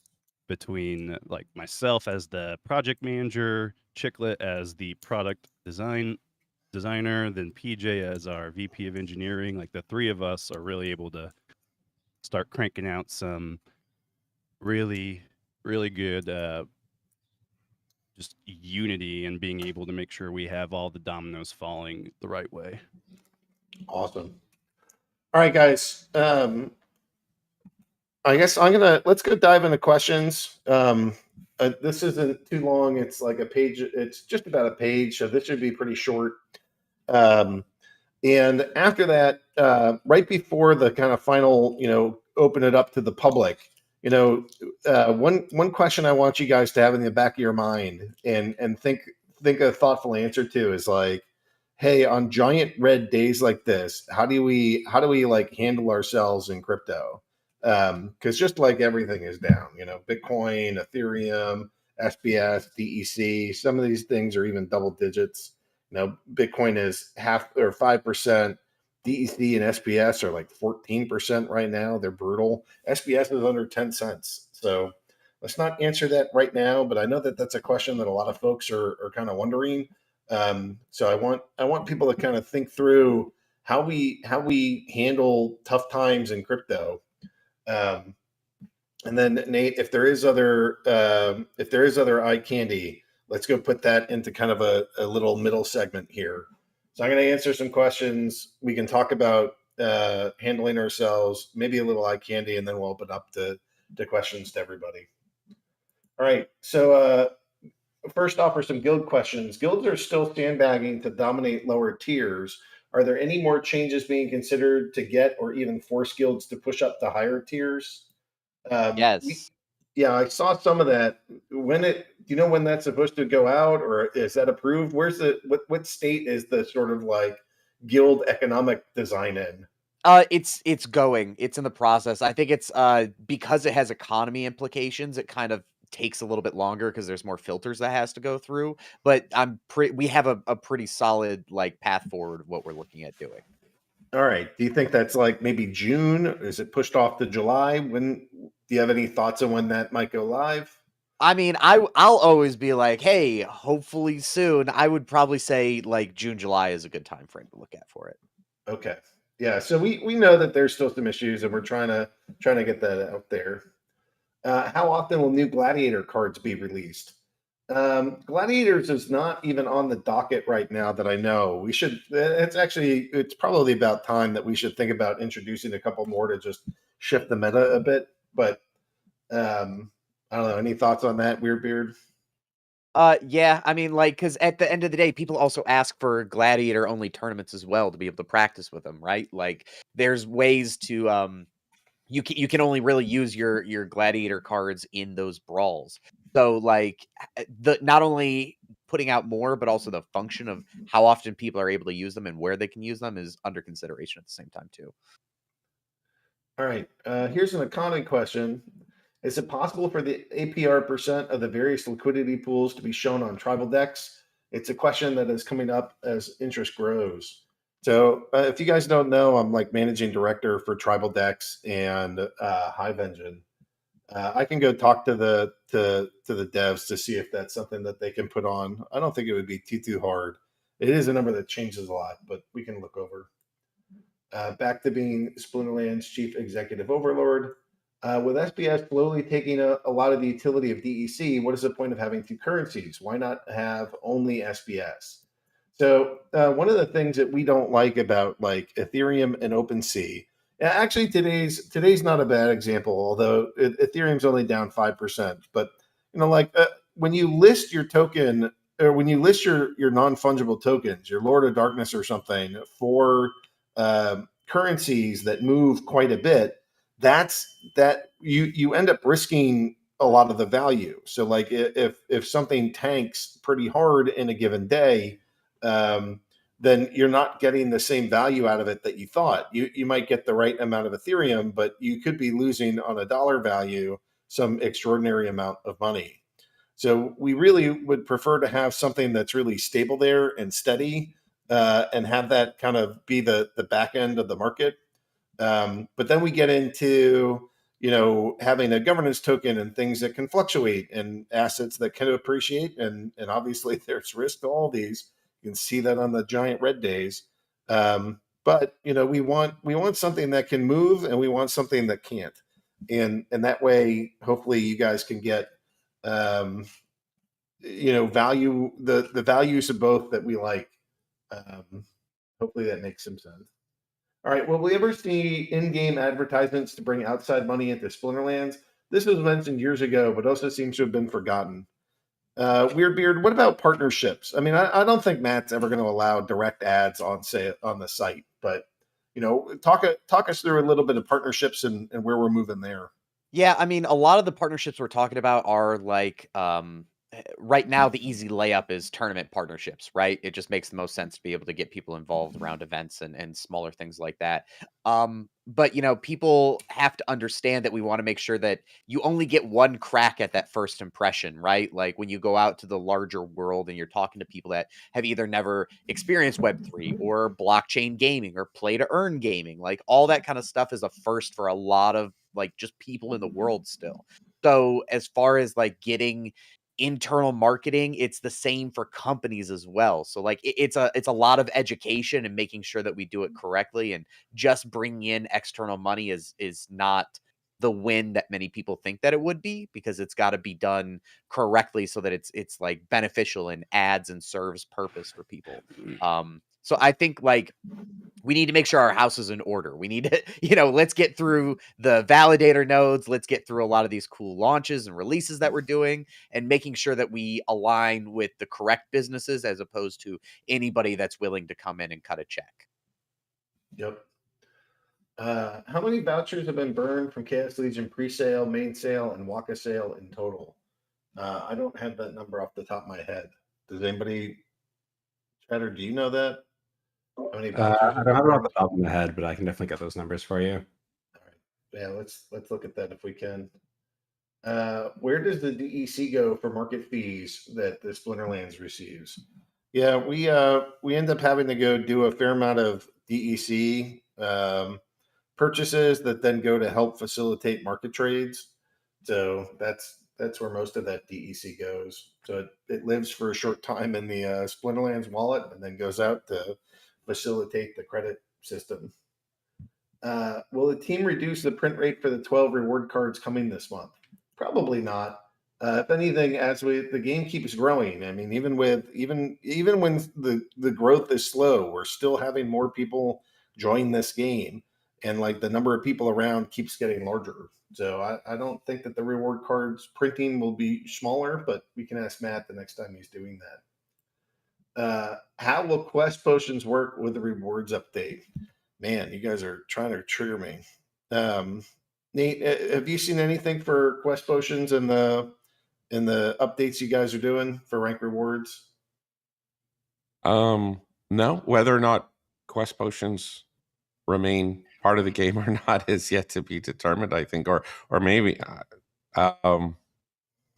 Speaker 9: between myself as the project manager, Chicklet as the product designer, then PJ as our VP of engineering. The 3 of us are really able to start cranking out some really, really good just unity and being able to make sure we have all the dominoes falling the right way.
Speaker 1: Awesome. All right, guys. I guess let's go dive into questions. This isn't too long. It's like a page. It's just about a page. So this should be pretty short. And after that, right before the kind of final, open it up to the public, one question I want you guys to have in the back of your mind and think a thoughtful answer to is like, hey, on giant red days like this, how do we handle ourselves in crypto? Because just like everything is down, Bitcoin, Ethereum, SPS, DEC, some of these things are even double digits. Bitcoin is 0.5 or 5%. DEC and SPS are 14% right now. They're brutal. SPS is under 10 cents. So let's not answer that right now, but I know that that's a question that a lot of folks are kind of wondering. So I want people to kind of think through how we handle tough times in crypto. And then Nate, if there is other eye candy, let's go put that into kind of a little middle segment here. So I'm going to answer some questions. We can talk about handling ourselves, maybe a little eye candy, and then we'll open up to questions to everybody. All right. So first off are some guild questions. Guilds are still sandbagging to dominate lower tiers. Are there any more changes being considered to get or even force guilds to push up to higher tiers?
Speaker 3: Yes.
Speaker 1: I saw some of that. Do you know when that's supposed to go out, or is that approved? Where's what state is the sort of guild economic design in?
Speaker 3: It's going. It's in the process. I think it's because it has economy implications, it kind of takes a little bit longer because there's more filters that has to go through. But we have a pretty solid like path forward of what we're looking at doing.
Speaker 1: All right. Do you think that's like maybe June? Is it pushed off to July? When do you have any thoughts on when that might go live?
Speaker 3: I mean, I'll always be like, hey, hopefully soon. I would probably say like June, July is a good time frame to look at for it.
Speaker 1: Okay. Yeah. So we know that there's still some issues, and we're trying to get that out there. How often will new Gladiator cards be released? Gladiators is not even on the docket right now that I know. We should. It's probably about time that we should think about introducing a couple more to just shift the meta a bit. But I don't know. Any thoughts on that, WeirdBeard?
Speaker 3: Yeah, I mean, like, because at the end of the day, people also ask for gladiator only tournaments as well to be able to practice with them, right? Like, there's ways to you can only really use your gladiator cards in those brawls. So like the not only putting out more, but also the function of how often people are able to use them and where they can use them is under consideration at the same time too.
Speaker 1: All right. Here's an economy question. Is it possible for the APR percent of the various liquidity pools to be shown on tribal decks? It's a question that is coming up as interest grows. So, if you guys don't know, I'm like managing director for tribal decks and Hive Engine. I can go talk to the devs to see if that's something that they can put on. I don't think it would be too hard. It is a number that changes a lot, but we can look over. Back to being Splinterlands chief executive overlord. With SBS slowly taking a lot of the utility of DEC, what is the point of having two currencies? Why not have only SBS? So one of the things that we don't like about like Ethereum and OpenSea, actually today's not a bad example, although Ethereum's only down 5%. But like when you list your token or when you list your non-fungible tokens, your Lord of Darkness or something for currencies that move quite a bit, that you end up risking a lot of the value. So like if something tanks pretty hard in a given day, then you're not getting the same value out of it that you thought. You might get the right amount of Ethereum, but you could be losing on a dollar value some extraordinary amount of money. So we really would prefer to have something that's really stable there and steady, and have that kind of be the back end of the market. But then we get into having a governance token and things that can fluctuate and assets that can appreciate, and obviously there's risk to all these. You can see that on the giant red days. But we want something that can move, and we want something that can't. And that way, hopefully, you guys can get value the values of both that we like. Hopefully, that makes some sense. All right. Will we ever see in-game advertisements to bring outside money into Splinterlands? This was mentioned years ago, but also seems to have been forgotten. WeirdBeard, what about partnerships? I mean, I don't think Matt's ever going to allow direct ads on the site, but talk us through a little bit of partnerships and where we're moving there.
Speaker 3: Yeah, I mean, a lot of the partnerships we're talking about are like right now the easy layup is tournament partnerships, right? It just makes the most sense to be able to get people involved around events and smaller things like that. But people have to understand that we want to make sure that you only get one crack at that first impression, right? Like when you go out to the larger world and you're talking to people that have either never experienced Web3 or blockchain gaming or play to earn gaming, like all that kind of stuff is a first for a lot of like just people in the world still. So as far as like getting internal marketing, it's the same for companies as well. So like it's a lot of education and making sure that we do it correctly, and just bringing in external money is not the win that many people think that it would be, because it's got to be done correctly so that it's like beneficial and adds and serves purpose for people. So I think like we need to make sure our house is in order. We need to, let's get through the validator nodes. Let's get through a lot of these cool launches and releases that we're doing, and making sure that we align with the correct businesses as opposed to anybody that's willing to come in and cut a check.
Speaker 1: Yep. How many vouchers have been burned from Chaos Legion pre-sale, main sale, and Waka sale in total? I don't have that number off the top of my head. Does anybody, Cheddar, do you know that? How many vouchers?
Speaker 2: I don't have it off the top of my head, but I can definitely get those numbers for you.
Speaker 1: All right. Yeah, let's look at that if we can. Where does the DEC go for market fees that the Splinterlands receives? Yeah, we end up having to go do a fair amount of DEC purchases that then go to help facilitate market trades. So that's where most of that DEC goes. So it lives for a short time in the Splinterlands wallet and then goes out to facilitate the credit system. Will the team reduce the print rate for the 12 reward cards coming this month? Probably not. If anything, as the game keeps growing, I mean, even when the growth is slow, we're still having more people join this game, and like the number of people around keeps getting larger. So I don't think that the reward cards printing will be smaller, but we can ask Matt the next time he's doing that. How will quest potions work with the rewards update? Man, you guys are trying to trigger me. Nate, have you seen anything for quest potions in the updates you guys are doing for rank rewards?
Speaker 5: No, whether or not quest potions remain part of the game or not is yet to be determined, I think, or maybe. But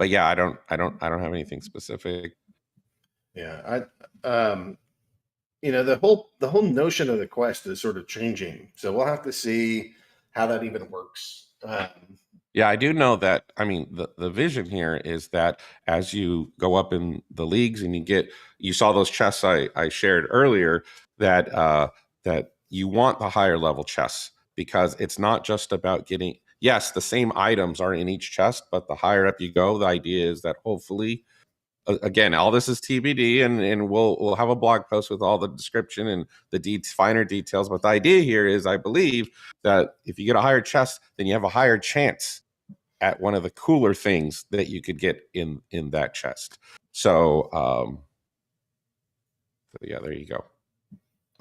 Speaker 5: yeah, I don't have anything specific.
Speaker 1: Yeah, the whole notion of the quest is sort of changing, so we'll have to see how that even works.
Speaker 5: Yeah, I do know that. I mean, the vision here is that as you go up in the leagues and you saw those chests I shared earlier, that that you want the higher level chests, because it's not just about getting. Yes, the same items are in each chest, but the higher up you go, the idea is that hopefully, again, all this is TBD, and we'll have a blog post with all the description and the finer details. But the idea here is, I believe, that if you get a higher chest, then you have a higher chance at one of the cooler things that you could get in that chest. So yeah, there you go.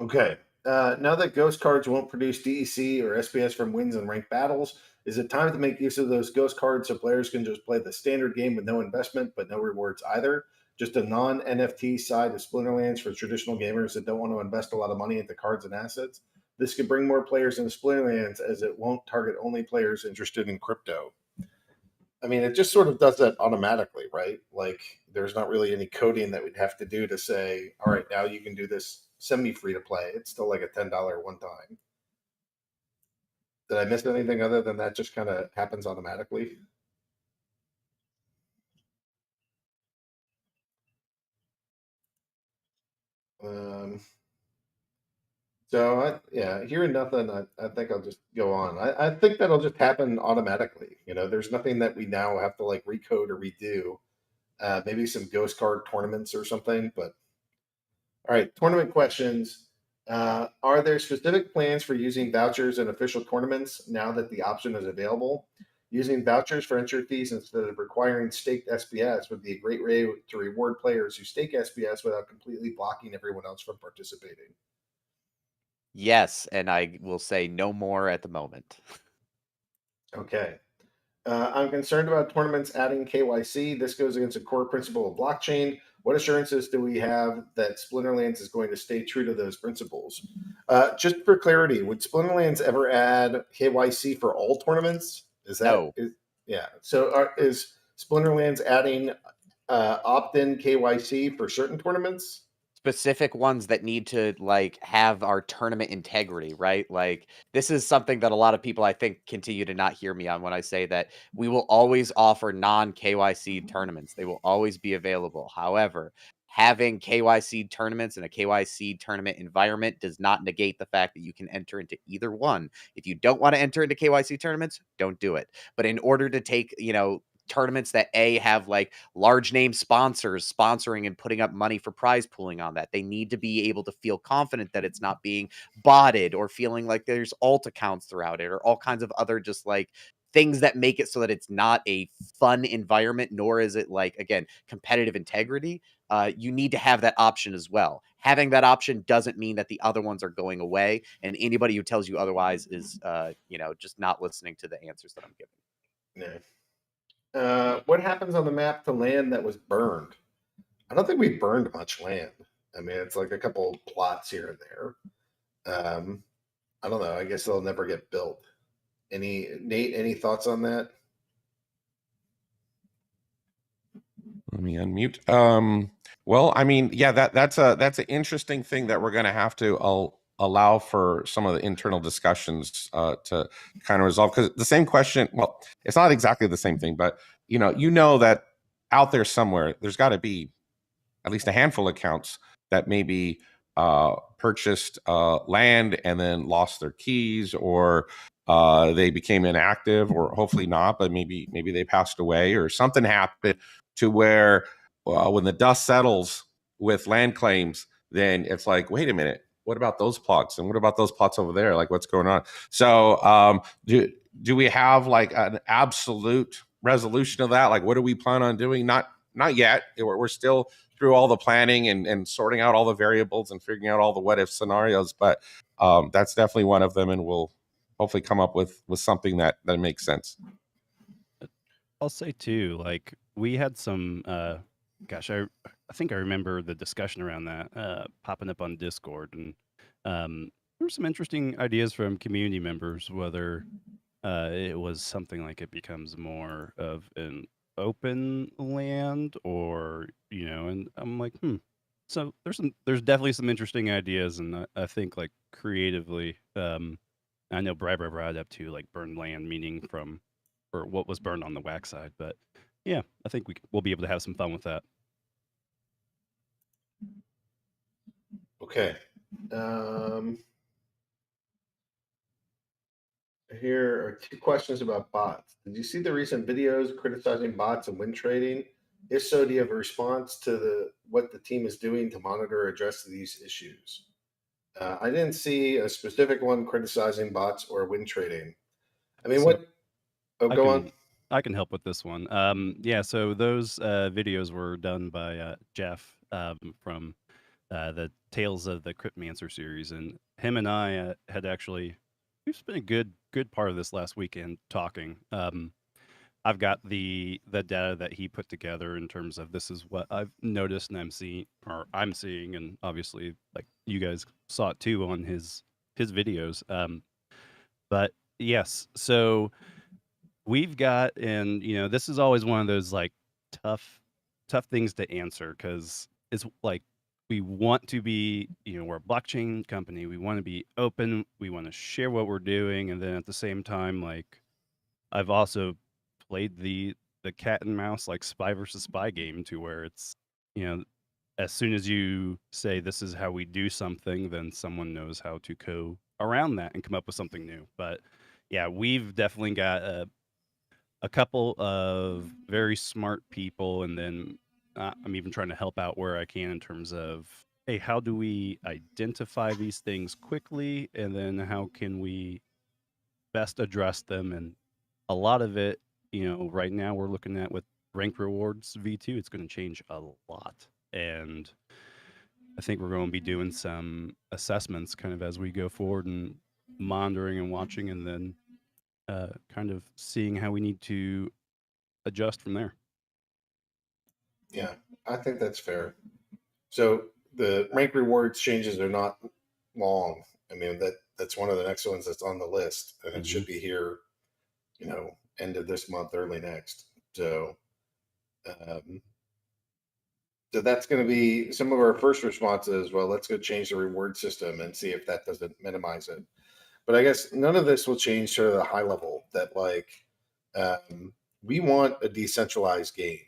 Speaker 1: Okay. Now that ghost cards won't produce DEC or SPS from wins and ranked battles, is it time to make use of those ghost cards so players can just play the standard game with no investment but no rewards either? Just a non-NFT side of Splinterlands for traditional gamers that don't want to invest a lot of money into cards and assets? This could bring more players into Splinterlands, as it won't target only players interested in crypto. I mean, it just sort of does that automatically, right? Like, there's not really any coding that we'd have to do to say, all right, now you can do this semi-free to play. It's still like a $10 one time. Did I miss anything other than that just kind of happens automatically? Hearing nothing, I think I'll just go on. I think that'll just happen automatically. There's nothing that we now have to like recode or redo. Maybe some ghost card tournaments or something, but all right, tournament questions. Are there specific plans for using vouchers in official tournaments now that the option is available? Using vouchers for entry fees instead of requiring staked SPS would be a great way to reward players who stake SPS without completely blocking everyone else from participating.
Speaker 3: Yes, and I will say no more at the moment.
Speaker 1: Okay. I'm concerned about tournaments adding KYC. This goes against a core principle of blockchain. What assurances do we have that Splinterlands is going to stay true to those principles? Just for clarity, would Splinterlands ever add KYC for all tournaments?
Speaker 3: No.
Speaker 1: Yeah. So is Splinterlands adding opt-in KYC for certain tournaments?
Speaker 3: Specific ones that need to like have our tournament integrity, right? Like, this is something that a lot of people, I think, continue to not hear me on when I say that we will always offer non-KYC tournaments. They will always be available. However, having KYC tournaments and a KYC tournament environment does not negate the fact that you can enter into either one. If you don't want to enter into KYC tournaments, don't do it. But in order to take, tournaments that have like large name sponsors sponsoring and putting up money for prize pooling on that, they need to be able to feel confident that it's not being botted or feeling like there's alt accounts throughout it or all kinds of other just like things that make it so that it's not a fun environment, nor is it like, again, competitive integrity. You need to have that option as well. Having that option doesn't mean that the other ones are going away, and anybody who tells you otherwise is just not listening to the answers that I'm giving.
Speaker 1: Yeah. What happens on the map to land that was burned? I don't think we burned much land. I mean, it's like a couple plots here and there. I don't know. I guess they'll never get built. Nate, any thoughts on that?
Speaker 5: Let me unmute. Well, I mean, yeah, that's an interesting thing that we're going to have to allow for some of the internal discussions to kind of resolve. Because the same question, well, it's not exactly the same thing, but you know that out there somewhere, there's got to be at least a handful of accounts that maybe purchased land and then lost their keys, or they became inactive, or hopefully not, but maybe they passed away, or something happened to where when the dust settles with land claims, then it's like, wait a minute, what about those plots? And what about those plots over there? Like, what's going on? So do we have like an absolute resolution of that? Like, what do we plan on doing? Not yet. We're still through all the planning and sorting out all the variables and figuring out all the what if scenarios. But that's definitely one of them. And we'll hopefully come up with something that makes sense.
Speaker 9: I'll say too, like we had some, gosh, I think I remember the discussion around that popping up on Discord, and there were some interesting ideas from community members, whether it was something like it becomes more of an open land, or and I'm like, so there's definitely some interesting ideas, and I think like creatively, I know Brad brought up to like burned land, meaning from or what was burned on the wax side, but yeah, I think we'll be able to have some fun with that.
Speaker 1: Okay. Here are 2 questions about bots. Did you see the recent videos criticizing bots and win trading? If so, do you have a response to what the team is doing to monitor or address these issues? I didn't see a specific one criticizing bots or win trading. I mean,
Speaker 9: So
Speaker 1: go on.
Speaker 9: I can help with this one. Yeah, so those videos were done by Jeff from the Tales of the Cryptmancer series, and him and I had actually we've spent a good part of this last weekend talking. I've got the data that he put together in terms of this is what I've noticed and I'm seeing, and obviously like you guys saw it too on his videos. But yes, so we've got, and this is always one of those like tough things to answer, because it's like we want to be, we're a blockchain company, we want to be open, we want to share what we're doing, and then at the same time, like I've also played the cat and mouse like spy versus spy game, to where it's as soon as you say this is how we do something, then someone knows how to go around that and come up with something new. But yeah, we've definitely got a couple of very smart people, and then I'm even trying to help out where I can in terms of, hey, how do we identify these things quickly, and then how can we best address them? And a lot of it, right now we're looking at with rank rewards V2, it's going to change a lot, and I think we're going to be doing some assessments kind of as we go forward, and monitoring and watching, and then kind of seeing how we need to adjust from there.
Speaker 1: Yeah, I think that's fair. So the rank rewards changes are not long. I mean, that's one of the next ones that's on the list, and it should be here, end of this month, early next. So, so that's going to be some of our first responses. Well, let's go change the reward system and see if that doesn't minimize it. But I guess none of this will change sort of the high level that like we want a decentralized game.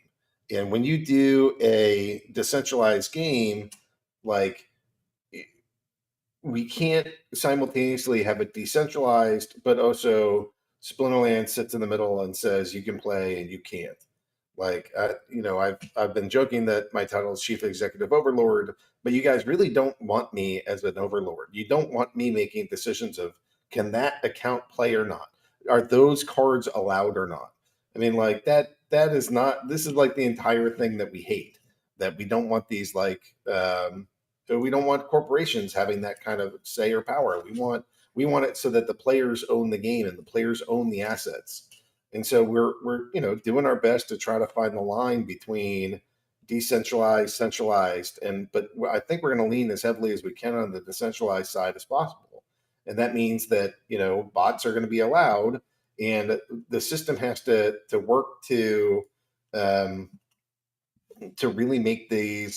Speaker 1: And when you do a decentralized game, like we can't simultaneously have it decentralized, but also Splinterlands sits in the middle and says you can play and you can't. Like, I've been joking that my title is Chief Executive Overlord, but you guys really don't want me as an overlord. You don't want me making decisions of can that account play or not? Are those cards allowed or not? I mean, like that is not. This is like the entire thing that we hate. That we don't want these like. We don't want corporations having that kind of say or power. We want it so that the players own the game and the players own the assets. And so we're doing our best to try to find the line between decentralized, centralized, but I think we're going to lean as heavily as we can on the decentralized side as possible. And that means that, bots are going to be allowed, and the system has to work to really make the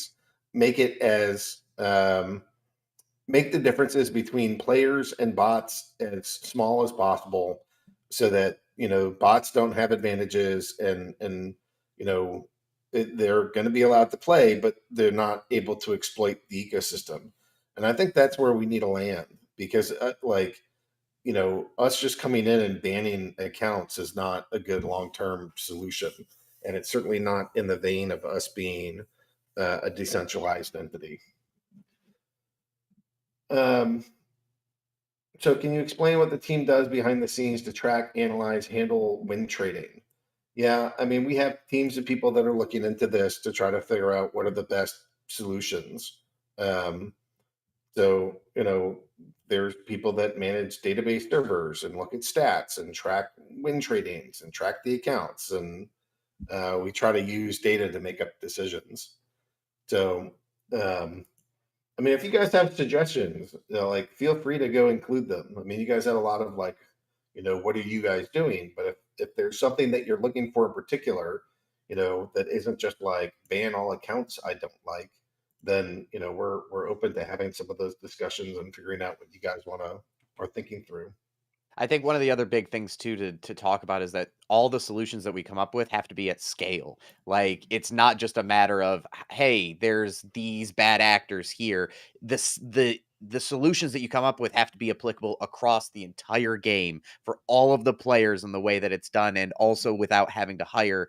Speaker 1: differences between players and bots as small as possible, so that bots don't have advantages, and they're going to be allowed to play, but they're not able to exploit the ecosystem. And I think that's where we need to land, because us just coming in and banning accounts is not a good long-term solution, and it's certainly not in the vein of us being a decentralized entity. So can you explain what the team does behind the scenes to track, analyze, handle win trading? Yeah, I mean, we have teams of people that are looking into this to try to figure out what are the best solutions. So, there's people that manage database servers and look at stats and track win tradings and track the accounts. And we try to use data to make up decisions. So, I mean, if you guys have suggestions, feel free to go include them. I mean, you guys had a lot of what are you guys doing? But if there's something that you're looking for in particular, that isn't just ban all accounts I don't like, then we're open to having some of those discussions and figuring out what you guys are thinking through.
Speaker 3: I think one of the other big things too to talk about is that all the solutions that we come up with have to be at scale. Like, it's not just a matter of, hey, there's these bad actors here. The solutions that you come up with have to be applicable across the entire game for all of the players in the way that it's done, and also without having to hire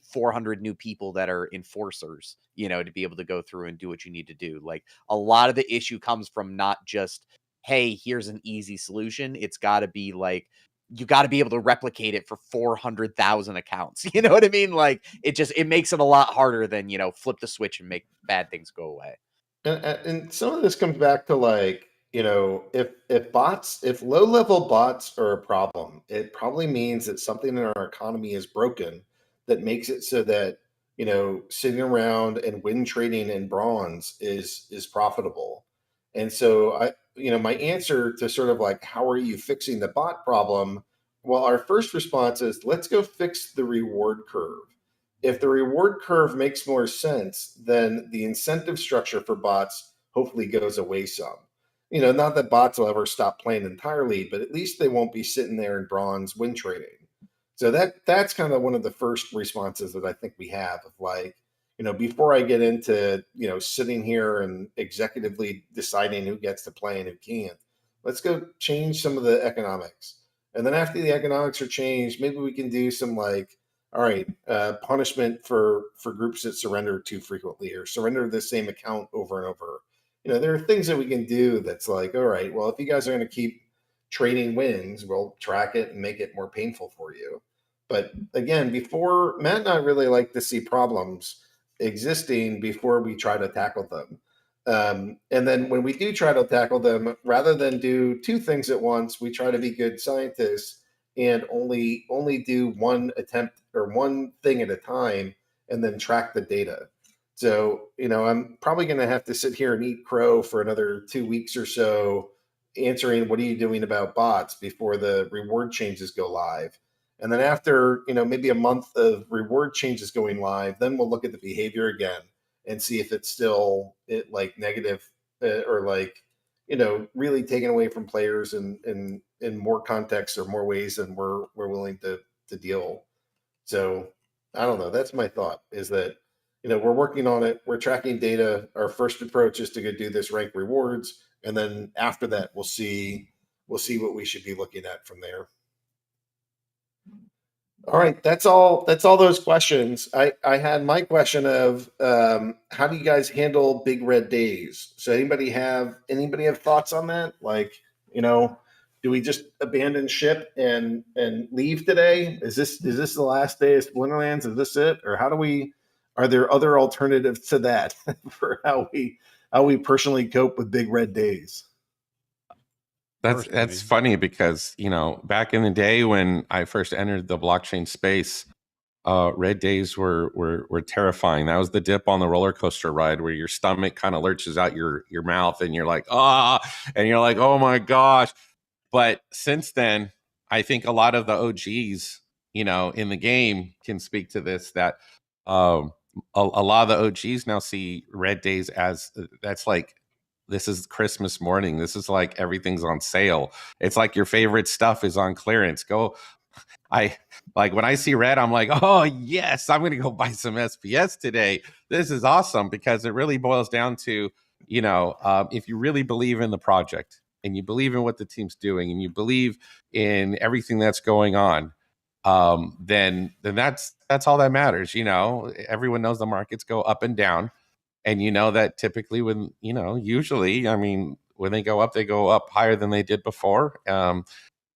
Speaker 3: 400 new people that are enforcers, to be able to go through and do what you need to do. Like, a lot of the issue comes from not just, hey, here's an easy solution. It's got to be you got to be able to replicate it for 400,000 accounts. You know what I mean? Like, it makes it a lot harder than, flip the switch and make bad things go away.
Speaker 1: And some of this comes back to if low level bots are a problem, it probably means that something in our economy is broken that makes it so that sitting around and win trading in bronze is profitable. And so my answer to sort of how are you fixing the bot problem? Well, our first response is, let's go fix the reward curve. If the reward curve makes more sense, then the incentive structure for bots hopefully goes away some. Not that bots will ever stop playing entirely, but at least they won't be sitting there in bronze win trading. So that's kind of one of the first responses that I think we have of before I get into, sitting here and executively deciding who gets to play and who can't, let's go change some of the economics. And then after the economics are changed, maybe we can do some all right, punishment for groups that surrender too frequently or surrender the same account over and over. There are things that we can do that's all right, well, if you guys are going to keep trading wins, we'll track it and make it more painful for you. But again, before, Matt and I really like to see problems existing before we try to tackle them. And then when we do try to tackle them, rather than do two things at once, we try to be good scientists and only do one attempt or one thing at a time, and then track the data. So, I'm probably going to have to sit here and eat crow for another 2 weeks or so, answering what are you doing about bots before the reward changes go live. And then after, maybe a month of reward changes going live, then we'll look at the behavior again and see if it's still negative or really taken away from players in more contexts or more ways than we're willing to deal. So I don't know. That's my thought, is that, we're working on it. We're tracking data. Our first approach is to go do this rank rewards. And then after that, we'll see what we should be looking at from there. All right, that's all those questions. I had my question of how do you guys handle big red days? So anybody have thoughts on that? Do we just abandon ship and leave today? Is this the last day of Splinterlands? Is this it? Or are there other alternatives to that for how we personally cope with big red days?
Speaker 5: That's funny because, back in the day when I first entered the blockchain space, red days were terrifying. That was the dip on the roller coaster ride where your stomach kind of lurches out your mouth and you're like, and you're like, oh my gosh. But since then, I think a lot of the OGs, in the game can speak to this, that a lot of the OGs now see red days as that's like, this is Christmas morning. This is like everything's on sale. It's like your favorite stuff is on clearance. I like when I see red, I'm like, oh yes, I'm gonna go buy some SPS today. This is awesome, because it really boils down to, if you really believe in the project and you believe in what the team's doing and you believe in everything that's going on, then that's all that matters. Everyone knows the markets go up and down, and that typically usually, I mean, when they go up higher than they did before.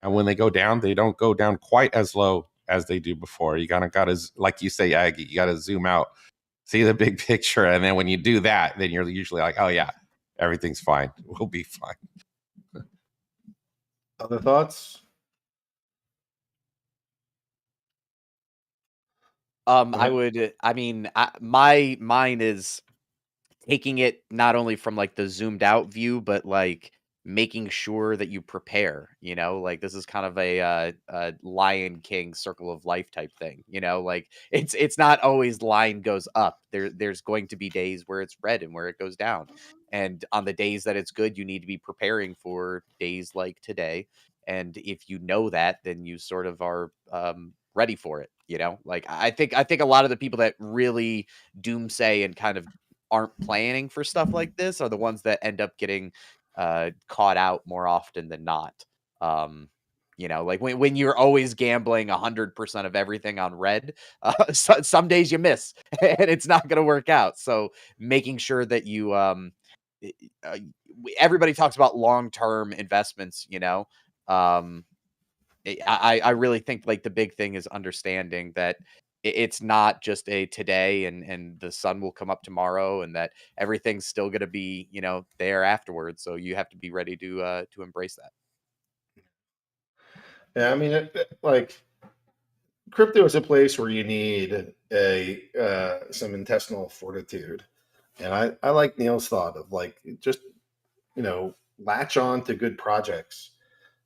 Speaker 5: And when they go down, they don't go down quite as low as they do before. You gotta, like you say, Aggie, you gotta zoom out, see the big picture, and then when you do that, then you're usually like, oh yeah, everything's fine. We'll be fine.
Speaker 1: Other thoughts?
Speaker 3: Mine is taking it not only from like the zoomed out view, but like making sure that you prepare, like this is kind of a Lion King circle of life type thing, like it's not always line goes up. There's going to be days where it's red and where it goes down. And on the days that it's good, you need to be preparing for days like today. And if you know that, then you sort of are ready for it, like I think a lot of the people that really doomsay and kind of aren't planning for stuff like this are the ones that end up getting caught out more often than not. Like when you're always gambling 100% of everything on red, some days you miss and it's not going to work out. So making sure that you, everybody talks about long-term investments, I really think like the big thing is understanding that it's not just a today and the sun will come up tomorrow and that everything's still going to be, there afterwards. So you have to be ready to embrace that.
Speaker 1: Yeah, I mean, like crypto is a place where you need some intestinal fortitude, and I like Neil's thought of like just latch on to good projects.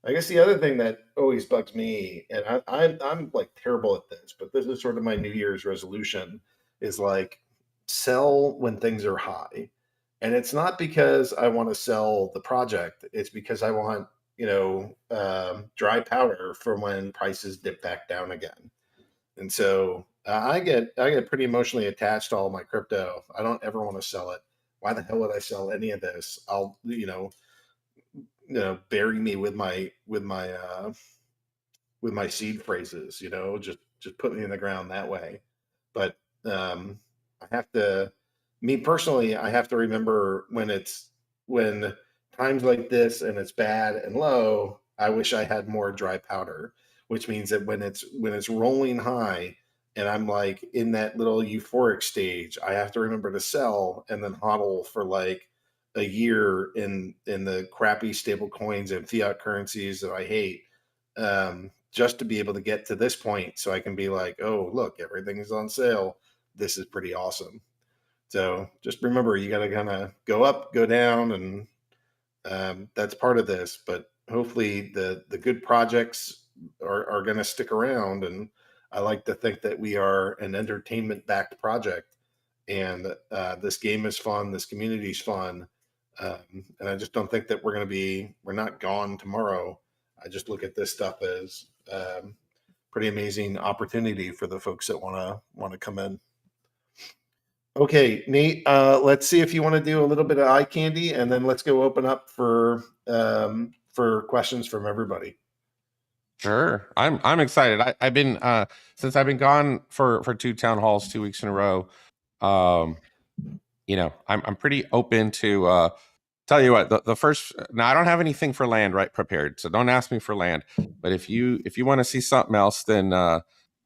Speaker 1: I guess the other thing that always bugs me, and I'm like terrible at this, but this is sort of my New Year's resolution, is like sell when things are high. And it's not because I want to sell the project. It's because I want, dry powder for when prices dip back down again. And so I get pretty emotionally attached to all my crypto. I don't ever want to sell it. Why the hell would I sell any of this? I'll, bury me with my seed phrases, just put me in the ground that way. But I have to, me personally, I have to remember when times like this and it's bad and low, I wish I had more dry powder, which means that when it's rolling high and I'm like in that little euphoric stage, I have to remember to sell and then hodl for like a year in the crappy stable coins and fiat currencies that I hate, just to be able to get to this point so I can be like, oh, look, everything is on sale. This is pretty awesome. So just remember, you got to kind of go up, go down, and that's part of this. But hopefully the good projects are going to stick around. And I like to think that we are an entertainment-backed project. And this game is fun. This community is fun. And I just don't think that we're not gone tomorrow. I just look at this stuff as pretty amazing opportunity for the folks that want to come in. Okay, Nate, let's see if you want to do a little bit of eye candy, and then let's go open up for questions from everybody.
Speaker 5: Sure, I'm excited. I've been since I've been gone for 2 town halls 2 weeks in a row. I'm pretty open to tell you what, the first, now I don't have anything for land prepared, so don't ask me for land. But if you want to see something else, then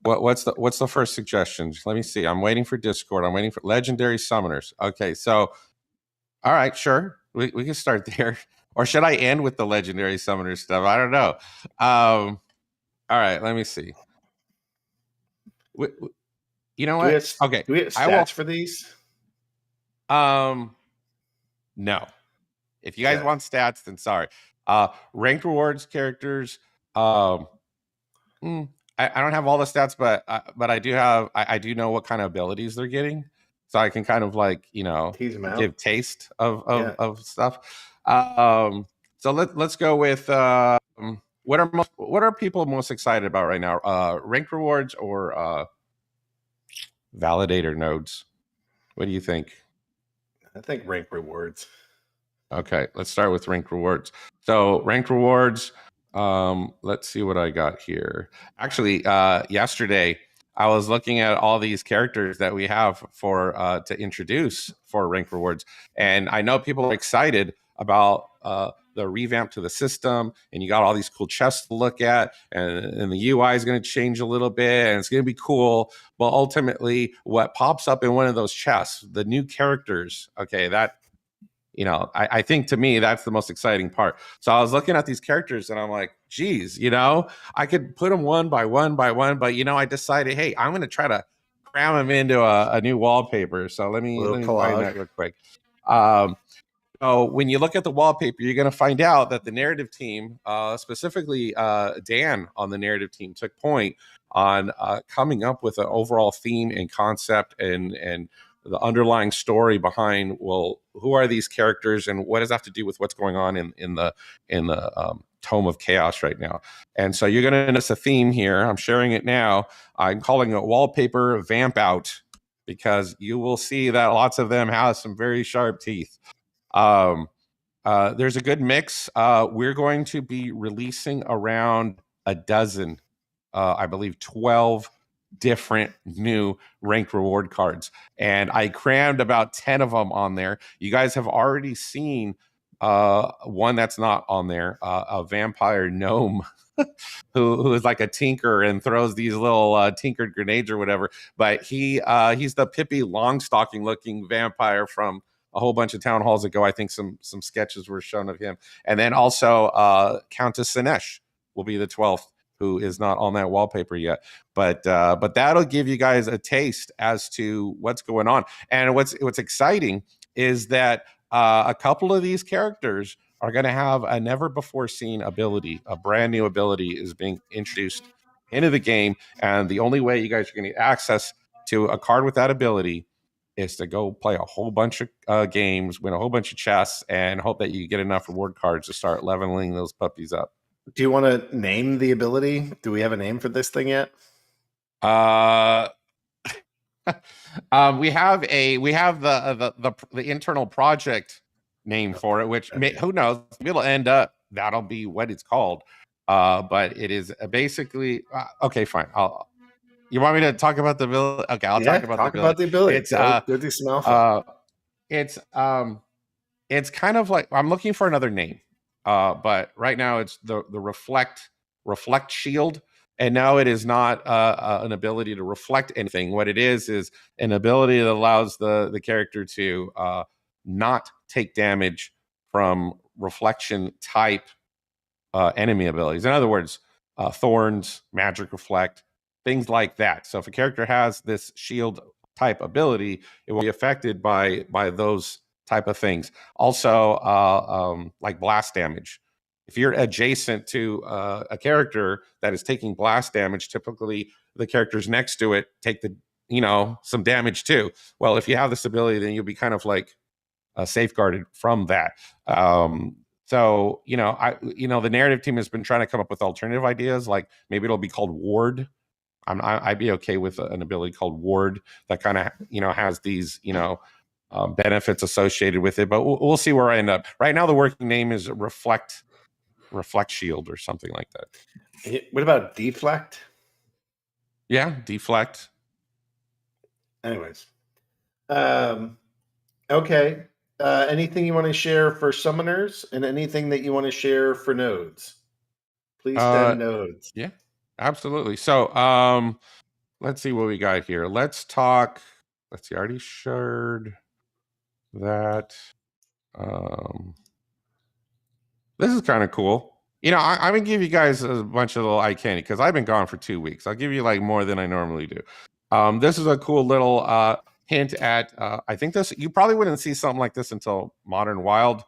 Speaker 5: what's the first suggestion? Let me see. I'm waiting for Discord. I'm waiting for legendary summoners. Okay, so all right, sure, we can start there. Or should I end with the legendary summoner stuff? I don't know. All right, let me see. You know
Speaker 1: Do we
Speaker 5: what?
Speaker 1: have,
Speaker 5: Okay,
Speaker 1: do we have
Speaker 5: I will.
Speaker 1: stats for these?
Speaker 5: No. If you guys
Speaker 1: Okay.
Speaker 5: want stats, then sorry. Ranked rewards characters. I don't have all the stats, but I do have. I do know what kind of abilities they're getting, so I can kind of like
Speaker 1: Tease them out.
Speaker 5: give taste of
Speaker 1: Yeah.
Speaker 5: of stuff. So let's go with what are people most excited about right now? Ranked rewards or validator nodes? What do you think?
Speaker 1: I think rank rewards.
Speaker 5: Okay, let's start with ranked rewards. So ranked rewards, let's see what I got here. Actually, yesterday I was looking at all these characters that we have for to introduce for ranked rewards, and I know people are excited about the revamp to the system, and you got all these cool chests to look at, and the UI is going to change a little bit, and it's going to be cool. But ultimately, what pops up in one of those chests, the new characters, okay, that I think to me, that's the most exciting part. So I was looking at these characters and I'm like, geez, I could put them one by one, but, I decided, hey, I'm going to try to cram them into a new wallpaper. So let me find that real quick. So when you look at the wallpaper, you're going to find out that the narrative team, specifically Dan on the narrative team, took point on coming up with an overall theme and concept and the underlying story behind, well, who are these characters and what does that have to do with what's going on in the Tome of Chaos right now. And so you're going to notice a theme here. I'm sharing it now. I'm calling it Wallpaper Vamp Out because you will see that lots of them have some very sharp teeth. There's a good mix. We're going to be releasing around a dozen, I believe 12 different new ranked reward cards, and I crammed about 10 of them on there. You guys have already seen one that's not on there, a vampire gnome who is like a tinker and throws these little tinkered grenades or whatever, but he's the Pippi Longstocking looking vampire from a whole bunch of town halls ago. I think some sketches were shown of him, and then also Countess Sinesh will be the 12th, who is not on that wallpaper yet. But that'll give you guys a taste as to what's going on. And what's exciting is that a couple of these characters are going to have a never before seen ability. A brand new ability is being introduced into the game, and the only way you guys are going to get access to a card with that ability is to go play a whole bunch of games, win a whole bunch of chests, and hope that you get enough reward cards to start leveling those puppies up.
Speaker 1: Do you want to name the ability? Do we have a name for this thing yet?
Speaker 5: We have the internal project name for it, which who knows? It'll end up that'll be what it's called. But it is basically okay. Fine. You want me to talk about the ability? Okay, I'll talk about the ability.
Speaker 1: It's go do some alpha.
Speaker 5: It's kind of like I'm looking for another name. But right now it's the reflect shield, and now it is not an ability to reflect anything. What it is an ability that allows the character to not take damage from reflection type enemy abilities. In other words, thorns, magic reflect, things like that. So if a character has this shield type ability, it will be affected by those type of things. Also, like blast damage. If you're adjacent to a character that is taking blast damage, typically the characters next to it take some damage too. Well, if you have this ability, then you'll be kind of like safeguarded from that. So the narrative team has been trying to come up with alternative ideas, like maybe it'll be called Ward. I'd be okay with an ability called Ward that kind of has these benefits associated with it, but we'll see where I end up. Right now, the working name is Reflect Shield or something like that.
Speaker 1: What about Deflect?
Speaker 5: Yeah, Deflect.
Speaker 1: Anyways, okay. Anything you want to share for summoners, and anything that you want to share for nodes? Please send nodes.
Speaker 5: Yeah, absolutely. So, let's see what we got here. Let's talk. Let's see. I already shared that. This is kind of cool. I'm gonna give you guys a bunch of little eye candy because I've been gone for 2 weeks. I'll give you like more than I normally do. This is a cool little hint at. I think this you probably wouldn't see something like this until Modern Wild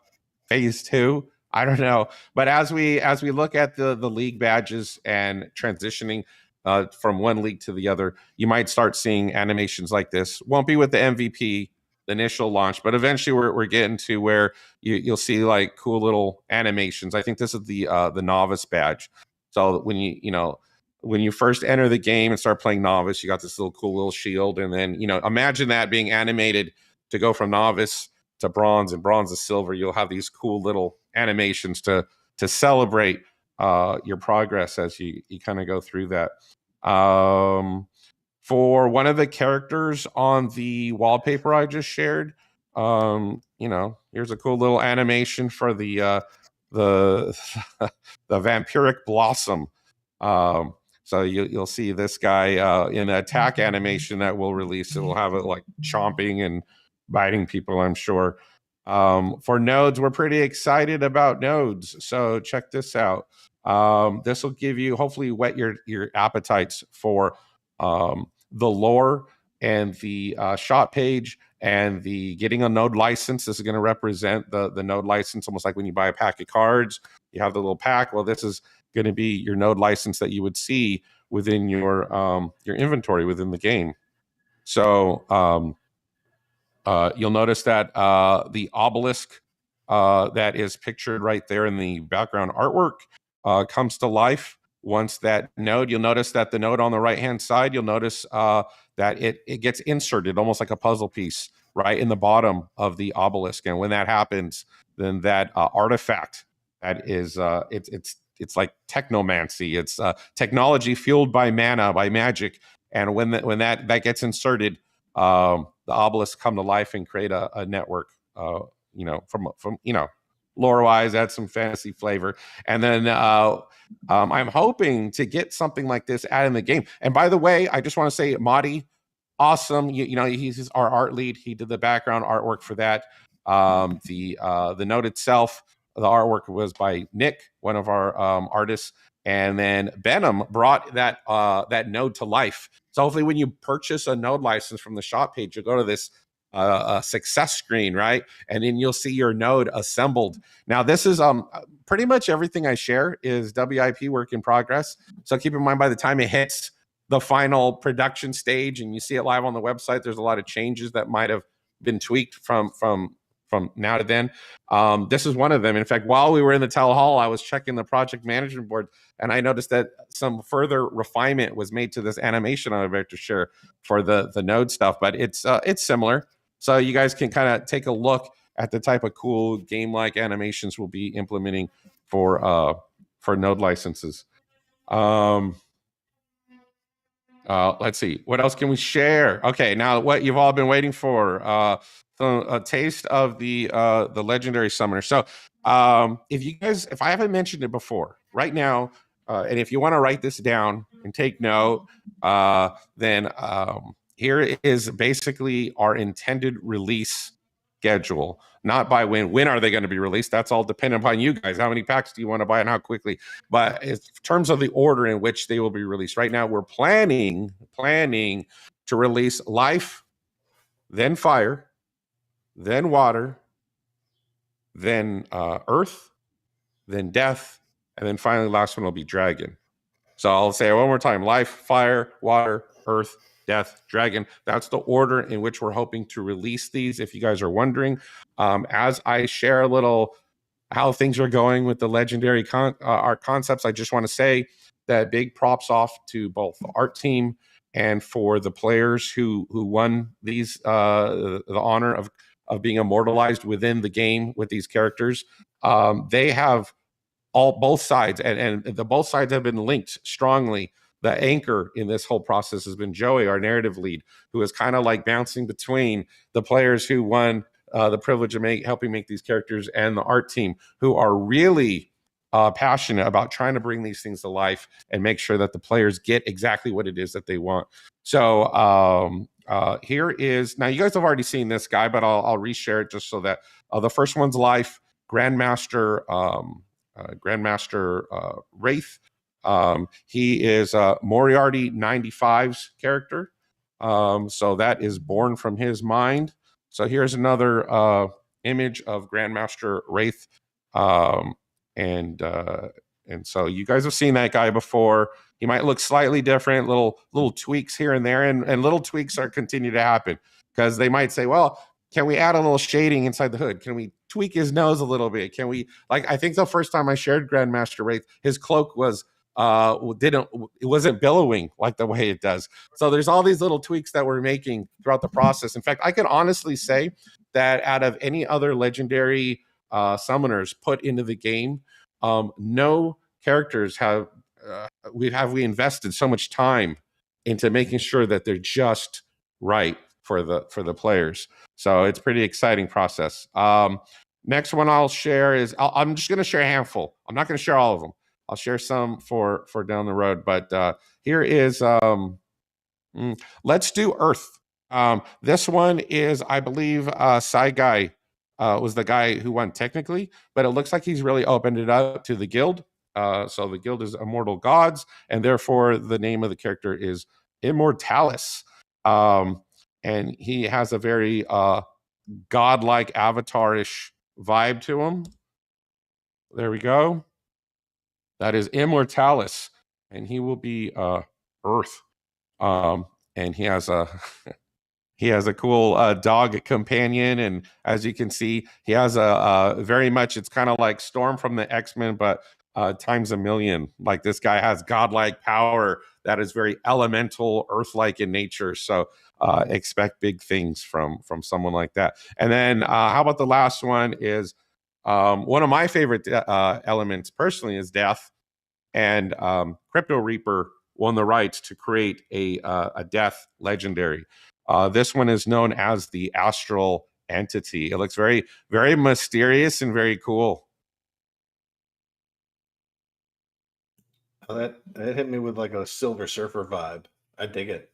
Speaker 5: Phase 2. I don't know, but as we look at the league badges and transitioning from one league to the other, you might start seeing animations like this. Won't be with the MVP, the initial launch, but eventually we're getting to where you'll see like cool little animations. I think this is the novice badge. So when when you first enter the game and start playing novice, you got this cool little shield, and then imagine that being animated to go from novice to bronze and bronze to silver. You'll have these cool little animations to celebrate your progress as you kind of go through that. For one of the characters on the wallpaper I just shared, here's a cool little animation for the the vampiric blossom. So you'll see this guy in the attack animation that we'll release. It'll have it like chomping and biting people, I'm sure. For nodes, we're pretty excited about nodes. So check this out. This will give you, hopefully whet your appetites for the lore and the shop page and the getting a node license. This is going to represent the node license, almost like when you buy a pack of cards, you have the little pack. Well, this is going to be your node license that you would see within your inventory within the game. So you'll notice that the obelisk that is pictured right there in the background artwork comes to life once that node. You'll notice that the node on the right hand side, you'll notice that it gets inserted almost like a puzzle piece right in the bottom of the obelisk. And when that happens, then that artifact that is it's like technomancy. It's technology fueled by mana, by magic. And when that gets inserted, the obelisks come to life and create a network. From lore-wise, add some fantasy flavor. And then I'm hoping to get something like this added in the game. And by the way, I just want to say, Madi, awesome. He's our art lead. He did the background artwork for that. The note itself, the artwork was by Nick, one of our artists. And then Benham brought that node to life. So hopefully when you purchase a node license from the shop page, you'll go to this a success screen, right? And then you'll see your node assembled. Now, this is pretty much everything I share is WIP work in progress. So keep in mind, by the time it hits the final production stage and you see it live on the website, there's a lot of changes that might have been tweaked from now to then. This is one of them. In fact, while we were in the Town Hall, I was checking the project management board, and I noticed that some further refinement was made to this animation I'm about to share for the node stuff, but it's similar. So you guys can kind of take a look at the type of cool game-like animations we'll be implementing for node licenses. Let's see, what else can we share? Okay, now what you've all been waiting for. So a taste of the legendary summoner. So if I haven't mentioned it before, right now, and if you want to write this down and take note, then here is basically our intended release schedule. Not by when are they going to be released? That's all dependent upon you guys. How many packs do you want to buy and how quickly? But in terms of the order in which they will be released, right now we're planning to release Life, then Fire, then Water, then Earth, then Death, and then finally last one will be Dragon. So I'll say it one more time: Life, Fire, Water, Earth, Death, Dragon. That's the order in which we're hoping to release these, if you guys are wondering. As I share a little how things are going with the legendary our concepts, I just want to say that big props off to both the art team and for the players who won these the honor of being immortalized within the game with these characters. They have both sides, and the both sides have been linked strongly. The anchor in this whole process has been Joey, our narrative lead, who is kind of like bouncing between the players who won the privilege of helping make these characters and the art team, who are really passionate about trying to bring these things to life and make sure that the players get exactly what it is that they want. So here is, now you guys have already seen this guy, but I'll reshare it just so that the first one's Life, Grandmaster Wraith. He is Moriarty 95's character. So that is born from his mind. So here's another image of Grandmaster Wraith. And so you guys have seen that guy before. He might look slightly different, little tweaks here and there, and little tweaks are continue to happen because they might say, well, can we add a little shading inside the hood? Can we tweak his nose a little bit? Can we, like, I think the first time I shared Grandmaster Wraith, his cloak was it wasn't billowing like the way it does. So there's all these little tweaks that we're making throughout the process. In fact, I can honestly say that out of any other legendary summoners put into the game, no characters have we invested so much time into making sure that they're just right for the players. So it's pretty exciting process. Next one I'll share is I'm just going to share a handful. I'm not going to share all of them. I'll share some for down the road. But here is let's do Earth. This one is, I believe, Sai Guy was the guy who won technically, but it looks like he's really opened it up to the guild. So the guild is Immortal Gods, and therefore the name of the character is Immortalis. And he has a very godlike avatarish vibe to him. There we go. That is Immortalis, and he will be Earth. And he has a he has a cool dog companion, and as you can see, he has a very much, it's kind of like Storm from the X-Men, but times a million. Like, this guy has godlike power that is very elemental, earth-like in nature. So expect big things from someone like that. And then how about the last one is one of my favorite elements personally is death. And Crypto Reaper won the rights to create a death legendary. This one is known as the Astral Entity. It looks very, very mysterious and very cool.
Speaker 1: Oh, that hit me with like a Silver Surfer vibe. I dig it.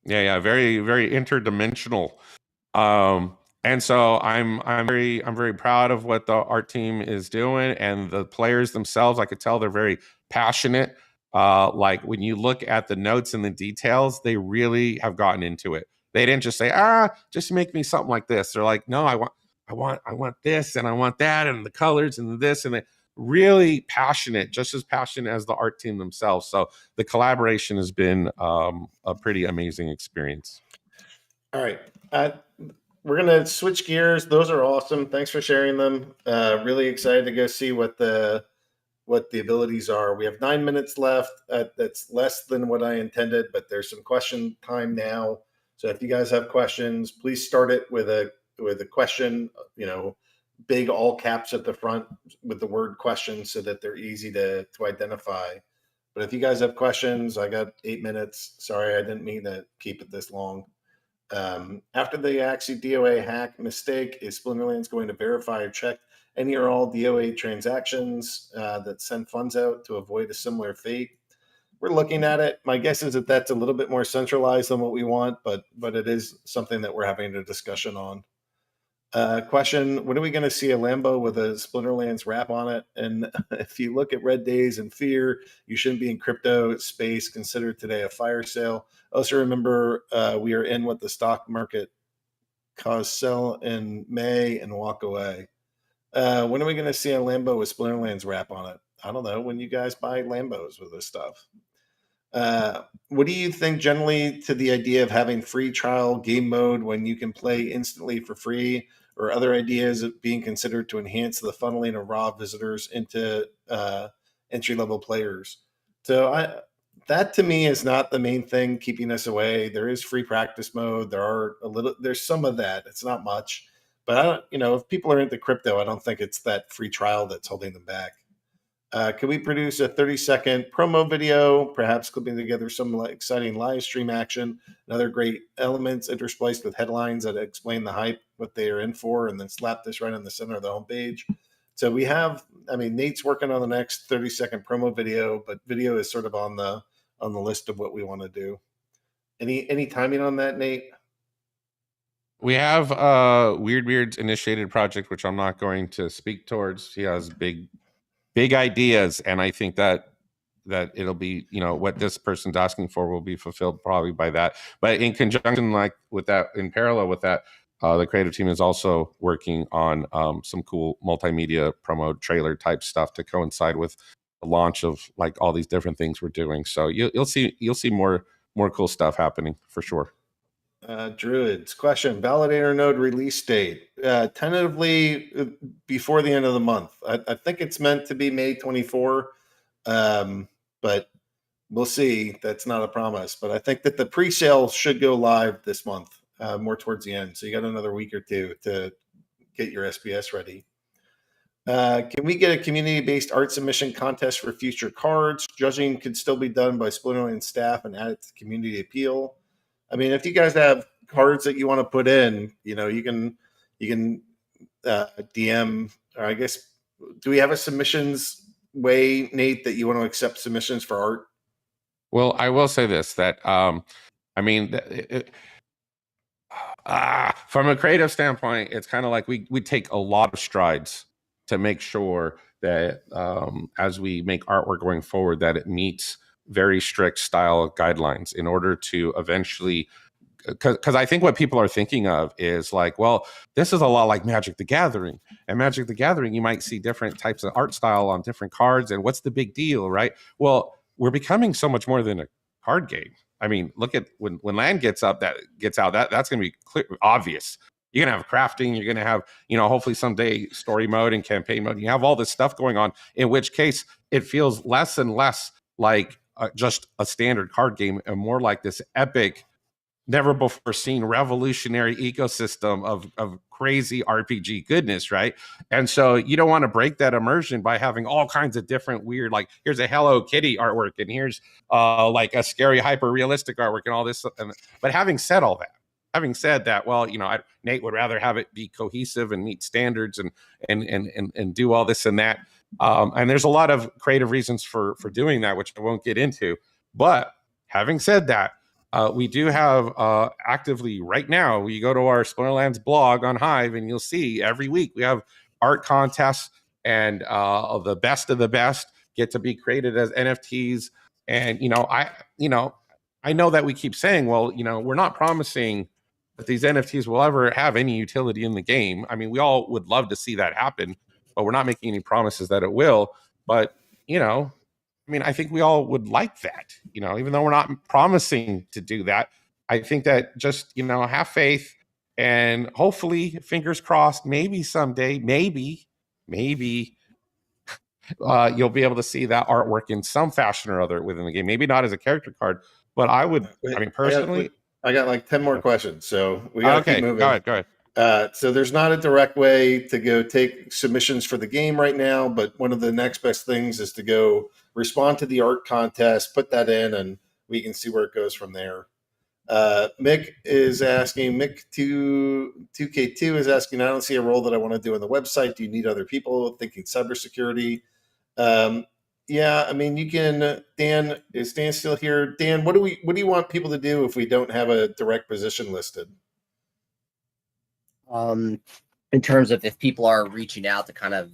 Speaker 5: Yeah, very, very interdimensional. And so I'm very proud of what the art team is doing, and the players themselves. I could tell they're very passionate. Like, when you look at the notes and the details, they really have gotten into it. They didn't just say, just make me something like this. They're like, no, I want this, and I want that, and the colors, and this, and that. Really passionate, just as passionate as the art team themselves. So the collaboration has been a pretty amazing experience.
Speaker 1: All right. We're going to switch gears. Those are awesome. Thanks for sharing them. Really excited to go see what the abilities are. We have 9 minutes left. That's less than what I intended, but there's some question time now. So if you guys have questions, please start it with a question, big all caps at the front with the word question so that they're easy to identify. But if you guys have questions, I got 8 minutes. Sorry, I didn't mean to keep it this long. After the Axie DOA hack mistake, is Splinterlands going to verify or check any or all DOA transactions that send funds out to avoid a similar fate? We're looking at it. My guess is that that's a little bit more centralized than what we want, but it is something that we're having a discussion on. Question, when are we going to see a Lambo with a Splinterlands wrap on it? And if you look at Red Days and Fear, you shouldn't be in crypto space. Consider today a fire sale. Also remember, we are in what the stock market caused sell in May and walk away. When are we going to see a Lambo with Splinterlands wrap on it? I don't know. When you guys buy Lambos with this stuff. What do you think generally to the idea of having free trial game mode when you can play instantly for free, or other ideas of being considered to enhance the funneling of raw visitors into entry-level players? So that to me is not the main thing keeping us away. There is free practice mode. There's some of that. It's not much, but I don't, if people are into crypto, I don't think it's that free trial that's holding them back. Could we produce a 30-second promo video, perhaps clipping together some exciting live stream action and other great elements interspliced with headlines that explain the hype, what they are in for, and then slap this right in the center of the homepage? So we have, Nate's working on the next 30-second promo video, but video is sort of on the list of what we want to do. Any timing on that, Nate?
Speaker 5: We have WeirdBeard's initiated project, which I'm not going to speak towards. He has big ideas, and I think that that it'll be, what this person's asking for will be fulfilled probably by that. But in conjunction, like with that, in parallel with that, the creative team is also working on some cool multimedia promo trailer type stuff to coincide with the launch of like all these different things we're doing. So you'll see more cool stuff happening for sure.
Speaker 1: Druids question: validator node release date tentatively before the end of the month. I think it's meant to be May 24, but we'll see. That's not a promise, but I think that the pre-sale should go live this month, more towards the end. So you got another week or two to get your SBS ready. Can we get a community-based art submission contest for future cards? Judging could still be done by Splinterlands staff and add it to community appeal. I mean, if you guys have cards that you want to put in, you can DM, or I guess, do we have a submissions way, Nate, that you want to accept submissions for art?
Speaker 5: Well, I will say this, that from a creative standpoint, it's kind of like we take a lot of strides to make sure that as we make artwork going forward, that it meets very strict style guidelines in order to eventually, because I think what people are thinking of is like, well, this is a lot like Magic the Gathering. And Magic the Gathering, you might see different types of art style on different cards, and what's the big deal, right? Well, we're becoming so much more than a card game. I mean, look at when land gets out, that's going to be clear, obvious. You're going to have crafting, you're going to have, hopefully someday story mode and campaign mode. You have all this stuff going on, in which case it feels less and less like just a standard card game and more like this epic, never before seen revolutionary ecosystem of crazy RPG goodness, right? And so you don't want to break that immersion by having all kinds of different weird, like here's a Hello Kitty artwork and here's like a scary hyper realistic artwork and all this. But having said that, well, Nate would rather have it be cohesive and meet standards and do all this and that. And there's a lot of creative reasons for doing that, which I won't get into. But having said that, we do have actively right now, you go to our Splinterlands blog on Hive and you'll see every week we have art contests, and the best of the best get to be created as NFTs. And, I know that we keep saying, well, we're not promising that these NFTs will ever have any utility in the game. I mean, we all would love to see that happen, but we're not making any promises that it will. But, I think we all would like that, even though we're not promising to do that. I think that just, have faith, and hopefully, fingers crossed, maybe someday, maybe you'll be able to see that artwork in some fashion or other within the game. Maybe not as a character card, but personally,
Speaker 1: I got like 10 more questions, so we got to keep moving.
Speaker 5: Go ahead.
Speaker 1: So there's not a direct way to go take submissions for the game right now, but one of the next best things is to go respond to the art contest, put that in, and we can see where it goes from there. Mick is asking, Mick2K2 is asking, I don't see a role that I want to do on the website. Do you need other people? Thinking cybersecurity. Yeah, I mean, you can. Dan, is Dan still here? Dan, what do you want people to do if we don't have a direct position listed?
Speaker 7: In terms of if people are reaching out to kind of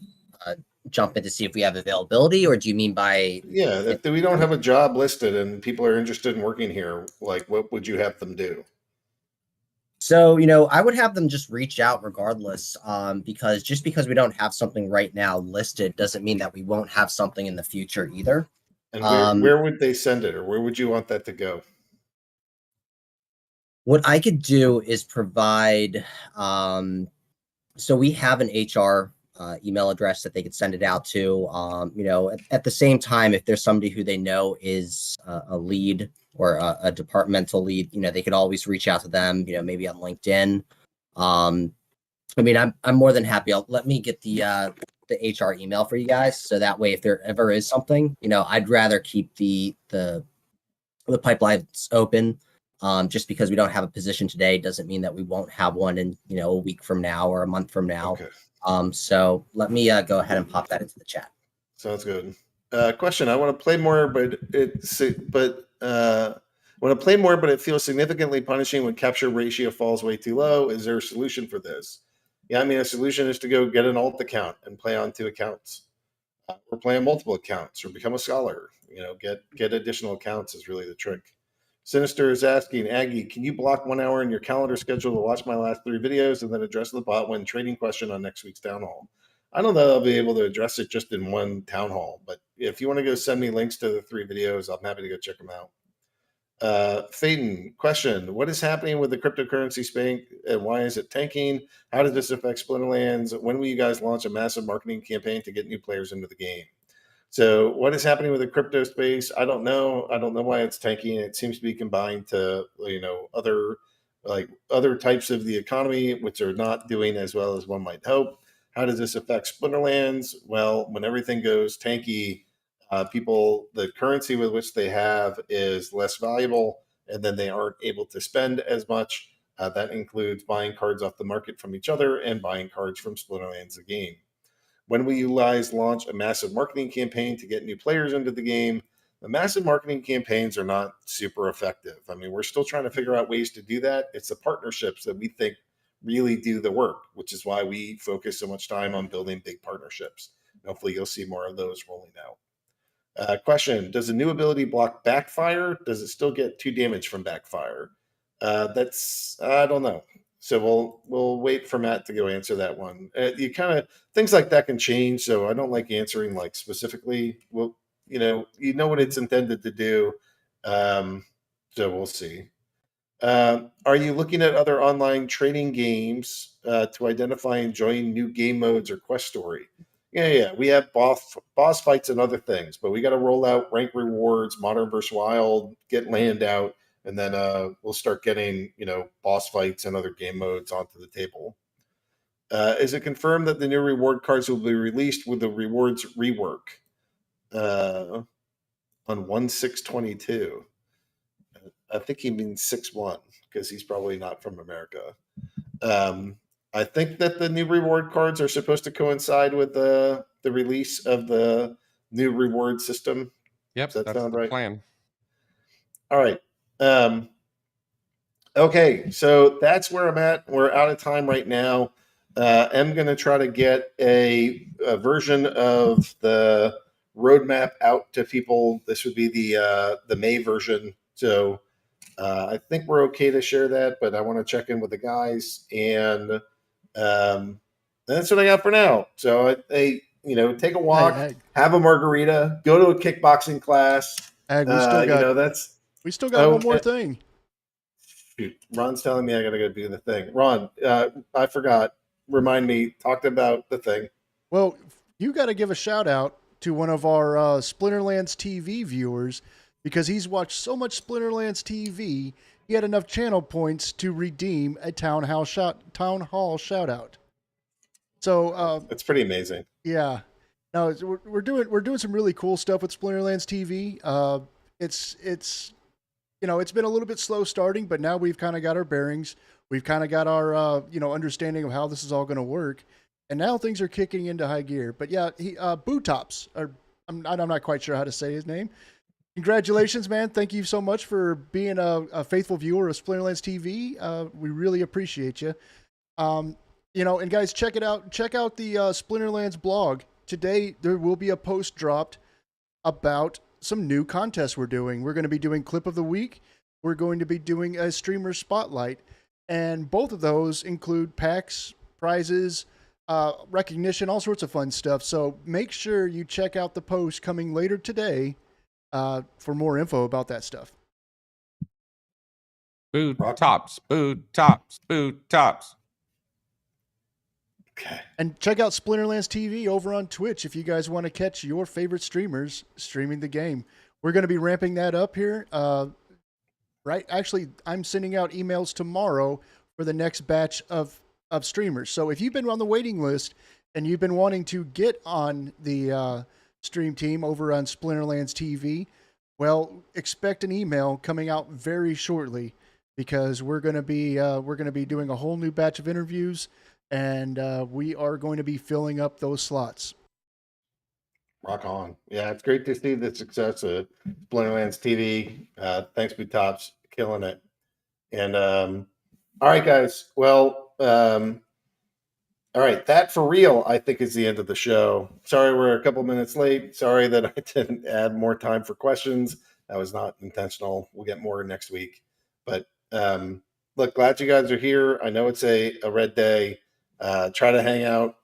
Speaker 7: jump in to see if we have availability, or do you mean by
Speaker 1: if we don't have a job listed and people are interested in working here, like what would you have them do?
Speaker 7: So, I would have them just reach out regardless, because just because we don't have something right now listed doesn't mean that we won't have something in the future either.
Speaker 1: And where would they send it, or where would you want that to go?
Speaker 7: What I could do is provide, so we have an HR email address that they could send it out to. At the same time, if there's somebody who they know is a lead or a departmental lead, they could always reach out to them, maybe on LinkedIn. I'm more than happy. Let me get the HR email for you guys, so that way, if there ever is something, I'd rather keep the pipelines open. Just because we don't have a position today doesn't mean that we won't have one in, a week from now or a month from now.
Speaker 1: Okay.
Speaker 7: So let me go ahead and pop that into the chat.
Speaker 1: Sounds good. Question: I want to play more, but it feels significantly punishing when capture ratio falls way too low. Is there a solution for this? Yeah, a solution is to go get an alt account and play on 2 accounts. or play on multiple accounts, or become a scholar. Get additional accounts is really the trick. Sinister is asking, Aggie, can you block 1 hour in your calendar schedule to watch my last 3 videos and then address the bot when trading question on next week's town hall? I don't know that I'll be able to address it just in one town hall, but if you want to go send me links to the 3 videos, I'm happy to go check them out. Phaeton, question, what is happening with the cryptocurrency space and why is it tanking? How does this affect Splinterlands? When will you guys launch a massive marketing campaign to get new players into the game? So what is happening with the crypto space? I don't know. I don't know why it's tanking. It seems to be combined to, other types of the economy, which are not doing as well as one might hope. How does this affect Splinterlands? Well, when everything goes tanky, the currency with which they have is less valuable, and then they aren't able to spend as much. That includes buying cards off the market from each other and buying cards from Splinterlands, the game. When will you guys launch a massive marketing campaign to get new players into the game? The massive marketing campaigns are not super effective. I mean, we're still trying to figure out ways to do that. It's the partnerships that we think really do the work, which is why we focus so much time on building big partnerships. Hopefully you'll see more of those rolling out. Question, does the new ability block backfire? Does it still get 2 damage from backfire? I don't know. So we'll wait for Matt to go answer that one. Things like that can change, so I don't like answering like specifically. Well, you know what it's intended to do. So we'll see. Are you looking at other online trading games to identify and join new game modes or quest story? Yeah. We have boss fights and other things, but we got to roll out rank rewards, Modern vs. Wild, get land out, and then we'll start getting boss fights and other game modes onto the table. Is it confirmed that the new reward cards will be released with the rewards rework on 1/6/22? I think he means 6/1 because he's probably not from America. I think that the new reward cards are supposed to coincide with the release of the new reward system.
Speaker 5: Yep,
Speaker 1: Does that
Speaker 5: that's
Speaker 1: sound
Speaker 5: the
Speaker 1: right?
Speaker 5: plan.
Speaker 1: All right. Okay, so that's where I'm at. We're out of time right now. I'm going to try to get a version of the roadmap out to people. This would be the May version. So I think we're okay to share that, but I want to check in with the guys, and that's what I got for now. So take a walk,
Speaker 10: Hey.
Speaker 1: have a margarita, go to a kickboxing class.
Speaker 10: Ag, we still got one more thing.
Speaker 1: Shoot, Ron's telling me I got to go do the thing. Ron, I forgot. Remind me. Talked about the thing.
Speaker 10: Well, you got to give a shout out to one of our Splinterlands TV viewers because he's watched so much Splinterlands TV, he had enough channel points to redeem a Townhall Shoutout. So
Speaker 1: it's pretty amazing.
Speaker 10: Yeah, no, we're doing some really cool stuff with Splinterlands TV. It's been a little bit slow starting, but now we've kind of got our bearings. We've kind of got our understanding of how this is all going to work, and now things are kicking into high gear. But yeah, Bootops, I'm not quite sure how to say his name. Congratulations, man! Thank you so much for being a faithful viewer of Splinterlands TV. We really appreciate you. And guys, check it out. Check out the Splinterlands blog. Today there will be a post dropped about some new contests we're doing. We're going to be doing Clip of the Week. We're going to be doing a Streamer Spotlight. And both of those include packs, prizes, recognition, all sorts of fun stuff. So make sure you check out the post coming later today for more info about that stuff.
Speaker 5: Boot tops, boot tops, boot tops.
Speaker 1: Okay.
Speaker 10: And check out Splinterlands TV over on Twitch if you guys want to catch your favorite streamers streaming the game. We're going to be ramping that up here. Right? Actually, I'm sending out emails tomorrow for the next batch of streamers. So if you've been on the waiting list and you've been wanting to get on the stream team over on Splinterlands TV, well, expect an email coming out very shortly because we're going to be doing a whole new batch of interviews. And we are going to be filling up those slots.
Speaker 1: Rock on. Yeah, it's great to see the success of Splinterlands TV. Thanks, Bootops. Killing it. And all right, guys. Well, All right, that for real, I think is the end of the show. Sorry we're a couple minutes late. Sorry that I didn't add more time for questions. That was not intentional. We'll get more next week. But look, glad you guys are here. I know it's a red day. Try to hang out,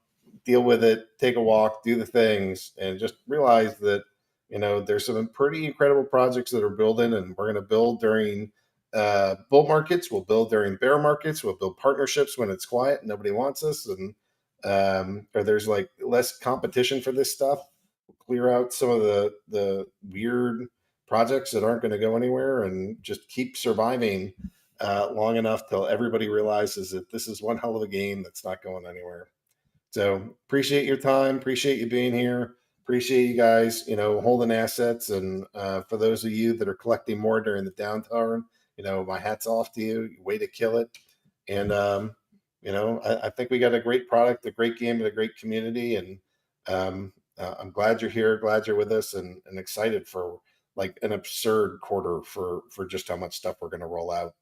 Speaker 1: deal with it, take a walk, do the things, and just realize that, you know, there's some pretty incredible projects that are building, and we're going to build during bull markets. We'll build during bear markets. We'll build partnerships when it's quiet and nobody wants us, and or there's like less competition for this stuff. We'll clear out some of the weird projects that aren't going to go anywhere, and just keep surviving long enough till everybody realizes that this is one hell of a game that's not going anywhere. So appreciate your time. Appreciate you being here. Appreciate you guys, you know, holding assets. And for those of you that are collecting more during the downturn, you know, my hat's off to you. Way to kill it. And, you know, I think we got a great product, a great game, and a great community. And I'm glad you're here, glad you're with us, and excited for like an absurd quarter for just how much stuff we're going to roll out.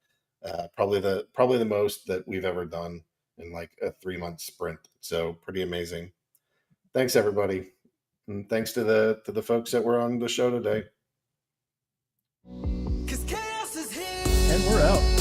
Speaker 1: Probably the most that we've ever done in like a 3-month sprint. So pretty amazing. Thanks everybody. And thanks to the folks that were on the show today.
Speaker 10: And we're out.